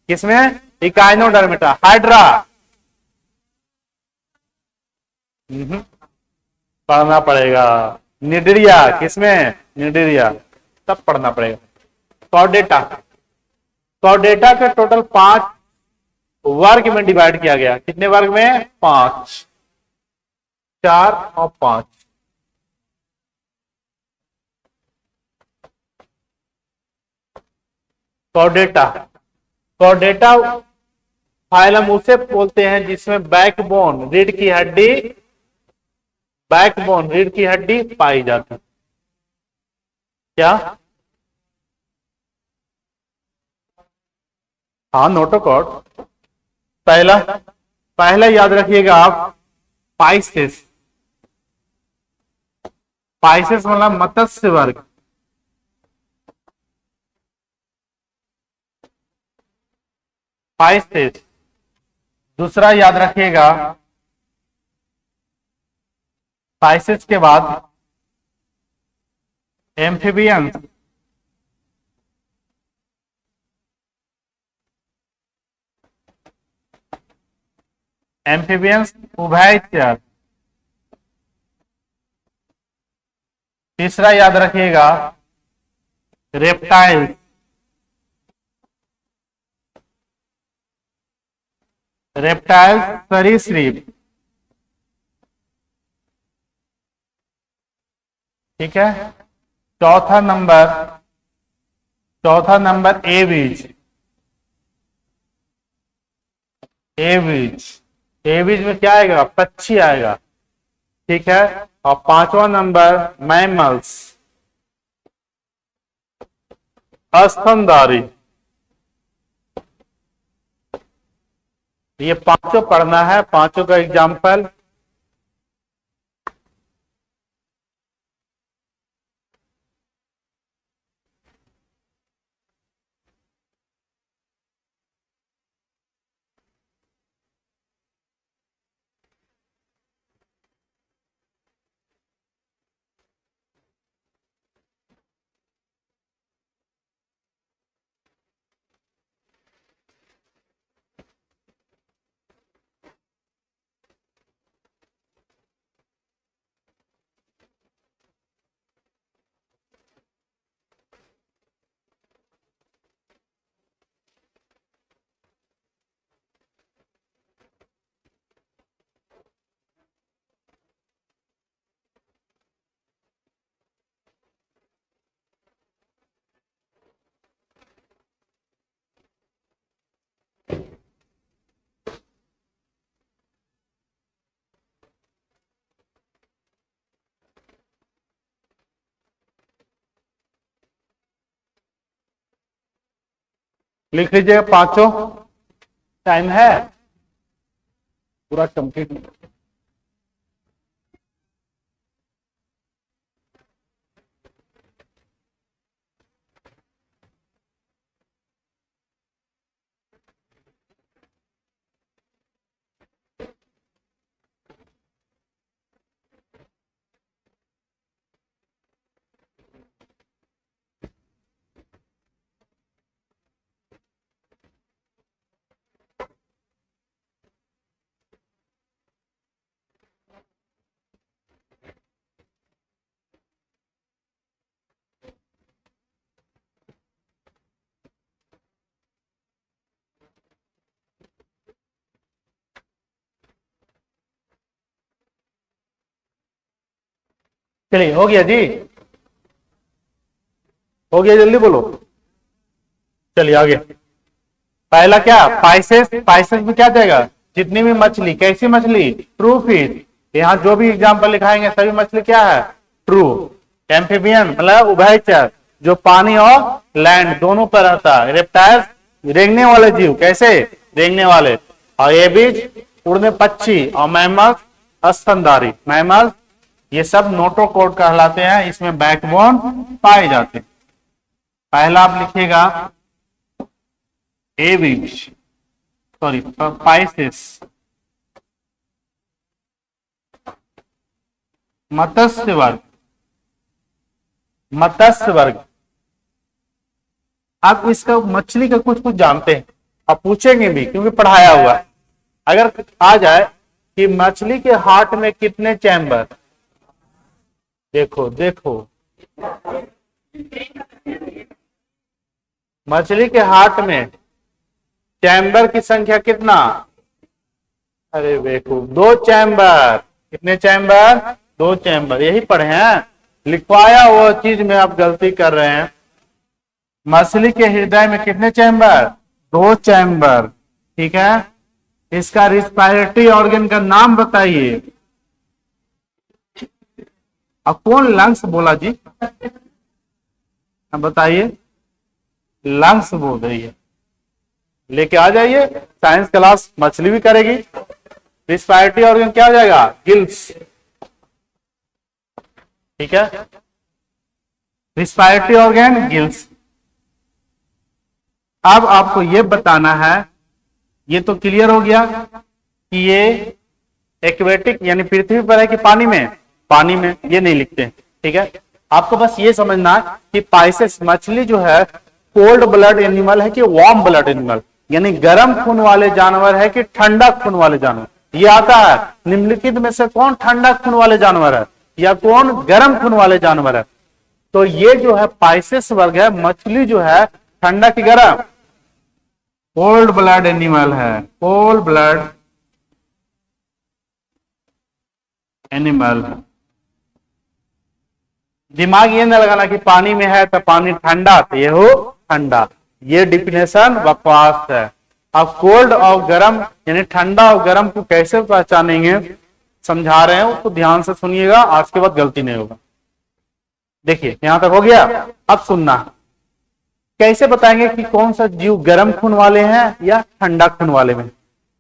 किसमें? इकाइनोडर्मेटा। हाइड्रा, पढ़ना पड़ेगा। निडरिया, किसमें? निडरिया, तब पढ़ना पड़ेगा। कॉर्डेटा, कॉर्डेटा के टोटल 5 वर्ग में डिवाइड किया गया। कितने वर्ग में? 5, 4 और 5। कॉर्डेटा, कॉर्डेटा फाइलम उसे बोलते हैं जिसमें बैकबोन, रीढ़ की हड्डी, बैकबोन रीढ़ की हड्डी पाई जाती है। क्या? हाँ, नोटोकॉर्ड। पहला पहला याद रखिएगा आप, पाइसेस। पाइसेस मतलब मत्स्य वर्ग। पाइसेस। दूसरा याद रखिएगा, पाइसेस के बाद एम्फीबियंस। एम्फीबियंस उभयचर। तीसरा याद रखिएगा, रेप्टाइल। रेप्टाइल सरीसृप। ठीक है। चौथा नंबर एविज। एविज, एविज में क्या आएगा? पक्षी आएगा। ठीक है। और 5वां नंबर मैमल्स, स्तनधारी। ये 5 पढ़ना है, 5 का एग्जाम्पल। लिख लीजिएगा 5। टाइम है पूरा कंप्लीट। चलिए, हो गया जी, हो गया, जल्दी बोलो। चलिए आगे। पहला क्या? पाइसेस। पाइसेस में क्या जाएगा? जितनी भी मछली, कैसी मछली? True fish. यहाँ जो भी एग्जाम्पल लिखाएंगे सभी मछली क्या है? ट्रू। एम्फीबियन मतलब उभयचर, जो पानी और लैंड दोनों पर रहता है। रेप्टाइल्स रेंगने वाले जीव, कैसे? रेंगने वाले। और एविज उड़ने पक्षी, और मैमल स्तनधारी। मैमल ये सब नोटोकॉर्ड कहलाते हैं, इसमें बैकबोन पाए जाते हैं। पहला आप लिखिएगा एविज, सॉरी पाइसेस, मत्स्य वर्ग। मत्स्य वर्ग, आप इसका मछली का कुछ कुछ जानते हैं, आप पूछेंगे भी क्योंकि पढ़ाया हुआ है। अगर आ जाए कि मछली के हार्ट में कितने चैम्बर, देखो देखो, मछली के हार्ट में चैम्बर की संख्या कितना, अरे देखो 2 चैम्बर। कितने चैम्बर, 2 चैम्बर, यही पढ़े हैं, लिखवाया वो चीज में आप गलती कर रहे हैं। मछली के हृदय में कितने चैम्बर, 2 चैम्बर, ठीक है। इसका रिस्पायरेटरी ऑर्गन का नाम बताइए। अब कौन लंग्स बोला जी, अब बताइए, लंग्स बोल रही है, लेके आ जाइए, साइंस क्लास मछली भी करेगी। रिस्पायरेटरी ऑर्गन क्या हो जाएगा, गिल्स, ठीक है। Respiratory organ gills. अब आपको यह बताना है, ये तो क्लियर हो गया कि ये एक्वेटिक यानी पृथ्वी पर है कि पानी में, पानी में, ये नहीं लिखते, ठीक है। आपको बस ये समझना है कि पाइसेस मछली जो है कोल्ड ब्लड एनिमल है कि वार्म ब्लड एनिमल, यानी गर्म खून वाले जानवर है कि ठंडा खून वाले जानवर। ये आता है निम्नलिखित में से कौन ठंडा खून वाले जानवर है या कौन गर्म खून वाले जानवर है। तो ये जो है पाइसेस वर्ग है, मछली जो है ठंडा की गर्म, कोल्ड ब्लड एनिमल है, कोल्ड ब्लड एनिमल। दिमाग ये न लगाना कि पानी में है तो पानी ठंडा, तो ये हो ठंडा, ये डिफिनेशन बकवास है। अब कोल्ड और गर्म यानी ठंडा और गर्म को कैसे पहचानेंगे, समझा रहे हैं, तो ध्यान से सुनिएगा, आज के बाद गलती नहीं होगा। देखिए यहां तक हो गया, अब सुनना, कैसे बताएंगे कि कौन सा जीव गर्म खून वाले हैं या ठंडा खून वाले में।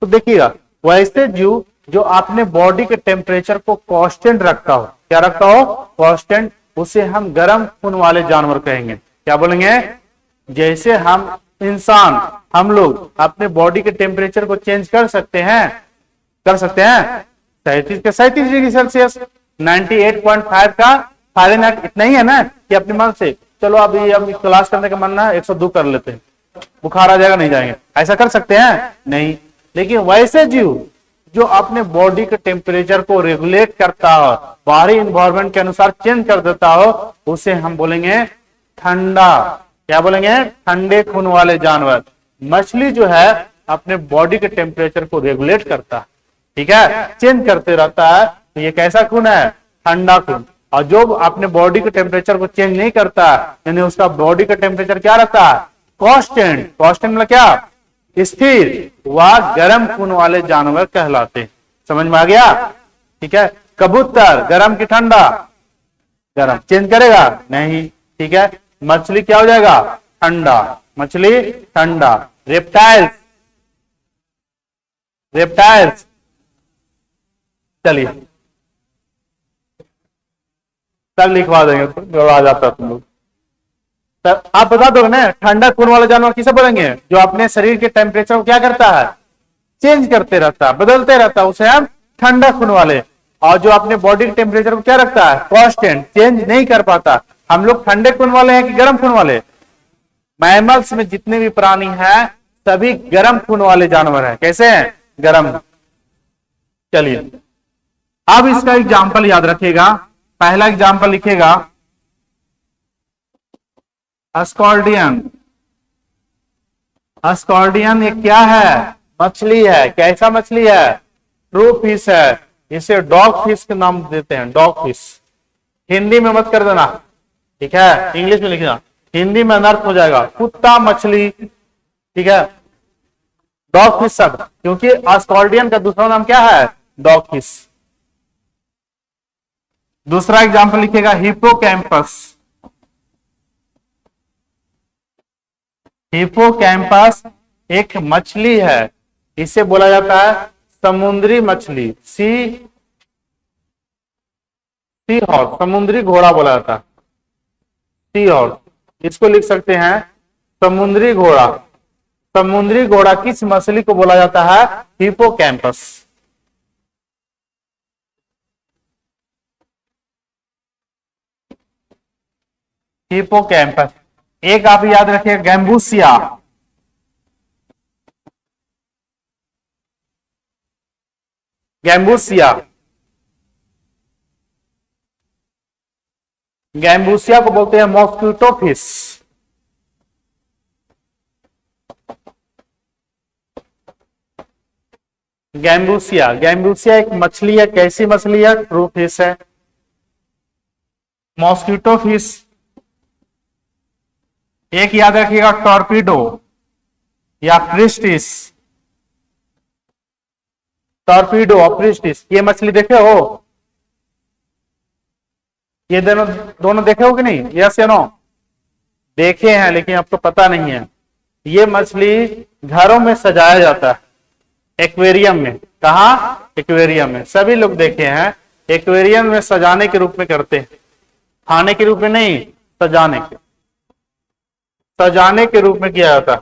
तो देखिएगा, वैसे जीव जो अपने बॉडी के टेम्परेचर को कांस्टेंट रखता हो, क्या रखता हो, कांस्टेंट, उसे हम गर्म खून वाले जानवर कहेंगे। क्या बोलेंगे, जैसे हम इंसान, हम लोग अपने बॉडी के टेम्परेचर को चेंज कर सकते हैं, 37 के 37 डिग्री सेल्सियस, 98.5 का फ़ारेनहाइट, इतना ही है ना कि अपने मन से चलो अभी हम क्लास करने का मन है 102 कर लेते हैं, बुखार आ जाएगा, नहीं जाएंगे, ऐसा कर सकते हैं नहीं। लेकिन वैसे जीव जो अपने बॉडी के टेम्परेचर को रेगुलेट करता हो, बाहरी इन्वायरमेंट के अनुसार चेंज कर देता हो, उसे हम बोलेंगे ठंडा। क्या बोलेंगे, ठंडे खून वाले जानवर। मछली जो है अपने बॉडी के टेम्परेचर को रेगुलेट करता है, ठीक है, चेंज करते रहता है, तो ये कैसा खून है, ठंडा खून। और जो अपने बॉडी के टेम्परेचर को चेंज नहीं करता, यानी उसका बॉडी का टेम्परेचर क्या रहता है, कांस्टेंट। कांस्टेंट मतलब क्या, स्थिर, वह गर्म खून वाले जानवर कहलाते। समझ में आ गया, ठीक है। कबूतर गर्म की ठंडा, गर्म, चेंज करेगा नहीं, ठीक है। मछली क्या हो जाएगा, ठंडा, मछली ठंडा। रेप्टाइल्स, रेप्टाइल्स, चलिए कल लिखवा देंगे, तो आ जाता तुम लोग। आप बता दो ना, ठंडा खून वाला जानवर किसे बोलेंगे, जो अपने शरीर के टेम्परेचर को क्या करता है, चेंज करते रहता है, बदलते रहता है, उसे हम ठंडा खून वाले। और जो अपने बॉडी के टेम्परेचर को क्या रखता है, कांस्टेंट, चेंज नहीं कर पाता, हम लोग ठंडे खून वाले हैं कि गर्म खून वाले। मैमल्स में जितने भी प्राणी हैं सभी गर्म खून वाले जानवर हैं। कैसे हैं, गर्म। चलिए अब इसका एग्जाम्पल याद रखिएगा। पहला एग्जाम्पल लिखिएगा, स्कॉर्डियन। स्कॉर्डियन ये क्या है, मछली है। कैसा मछली है, ट्रू फिश है। इसे डॉग फिश के नाम देते हैं, डॉग फिश। हिंदी में मत कर देना, ठीक है, इंग्लिश में लिखना, हिंदी में अनर्थ हो जाएगा, कुत्ता मछली, ठीक है। डॉग फिश शब्द, क्योंकि स्कॉर्डियन का दूसरा नाम क्या है, डॉग फिश। दूसरा एग्जाम्पल लिखिएगा, हिप्पोकैम्पस। हिप्पोकैम्पस एक मछली है, इसे बोला जाता है समुद्री मछली, सी हॉर्स, समुद्री घोड़ा बोला जाता है, सी हॉर्स। इसको लिख सकते हैं समुद्री घोड़ा। समुद्री घोड़ा किस मछली को बोला जाता है? हिपोकैम्पस। हिपोकैम्पस। एक आप याद रखिए, गैम्बूसिया। गैम्बूसिया, गैम्बूसिया को बोलते हैं मॉस्किटो फिश। गैम्बूसिया, गैम्बूसिया एक मछली है, कैसी मछली है? ट्रू फिश है। Mosquito fish. एक याद रखिएगा, टॉर्पीडो या प्रिस्टिस। टॉर्पीडो और प्रिस्टिस, ये मछली देखे हो? ये दोनों दोनों देखे हो कि नहीं? यस या नो? देखे हैं, लेकिन आपको पता नहीं है। ये मछली घरों में सजाया जाता है, एक्वेरियम में। कहा? एक्वेरियम में। सभी लोग देखे हैं, एक्वेरियम में सजाने के रूप में करते हैं, खाने के रूप में नहीं, सजाने के रूप में किया जाता है।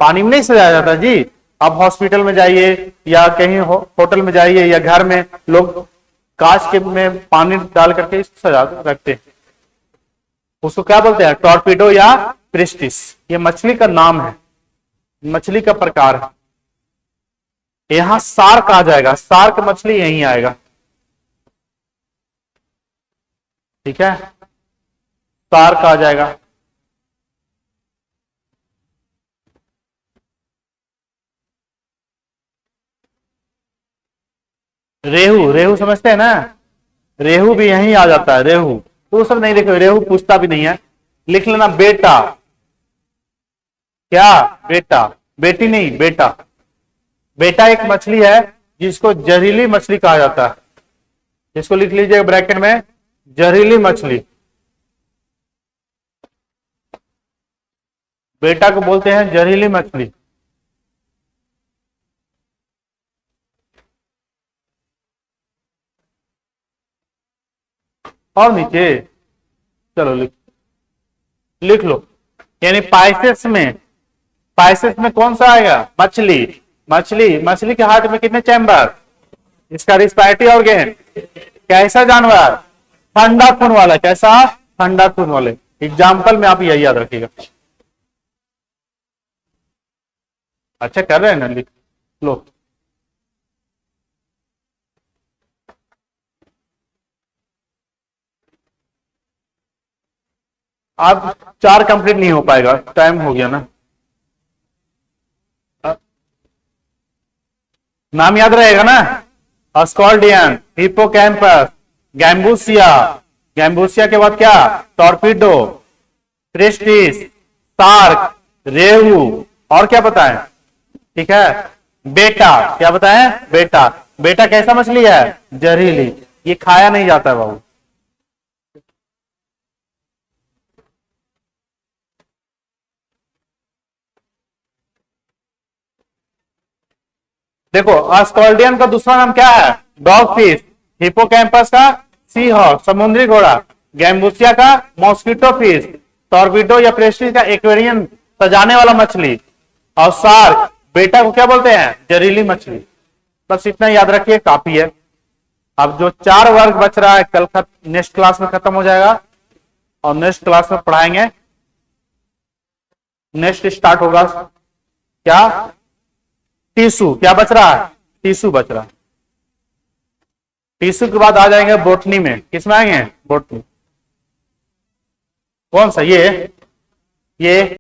पानी में नहीं सजाया जाता जी। आप हॉस्पिटल में जाइए या कहीं होटल में जाइए या घर में, लोग कांच के में पानी डाल करके सजा रखते हैं। उसको क्या बोलते हैं? टॉर्पीडो या प्रिस्टिस। ये मछली का नाम है, मछली का प्रकार है। यहां शार्क आ जाएगा, शार्क मछली यहीं आएगा, ठीक है? शार्क आ जाएगा। रेहू, रेहू समझते हैं ना? रेहू भी यहीं आ जाता है, रेहू। तो सब नहीं देखो, रेहू पूछता भी नहीं है। लिख लेना बेटा। क्या? बेटा, बेटी नहीं, बेटा। बेटा एक मछली है जिसको जहरीली मछली कहा जाता है। इसको लिख लीजिए ब्रैकेट में, जहरीली मछली। बेटा को बोलते हैं जहरीली मछली। और नीचे चलो लिख लो। यानी पाइसेस में कौन सा आएगा? मछली। मछली के हार्ट में कितने चैम्बर? इसका रिस्पायरेटरी ऑर्गन। कैसा जानवर? ठंडा खून वाला। कैसा? ठंडा खून वाले। एग्जाम्पल में आप यही याद रखिएगा। अच्छा कर रहे हैं ना? लिख लो। आप 4 कंप्लीट नहीं हो पाएगा, टाइम हो गया ना। नाम याद रहेगा ना? अस्कॉल्डियन, हिपोकैम्पस, गैम्बूसिया। गैम्बूसिया के बाद क्या? टॉर्पीडो, प्रिस्टिस, शार्क, रेहू। और क्या बताएं? ठीक है, बेटा। क्या बताएं? बेटा। बेटा कैसा मछली है? जहरीली। ये खाया नहीं जाता है बाबू। देखो, अस्कॉल्डियन का दूसरा नाम क्या है? Dog fish. हिपोकैम्पस का सी हॉर्स, समुद्री घोड़ा। गैम्बूसिया का मॉस्किटो फिश। टॉर्पीडो या प्रेस्टिस का एक्वेरियम, सजाने वाला मछली। और शार्क, बेटा को क्या बोलते हैं? जहरीली मछली। बस इतना याद रखिए, काफी है। अब जो 4 वर्ग बच रहा है, कल नेक्स्ट क्लास में खत्म हो जाएगा और नेक्स्ट क्लास में पढ़ाएंगे। नेक्स्ट स्टार्ट होगा क्या? टिश्यू। क्या बच रहा है? टिश्यू बच रहा है। टिश्यू के बाद आ जाएंगे बोटनी में। किसमें आएंगे? बोटनी। कौन सा? ये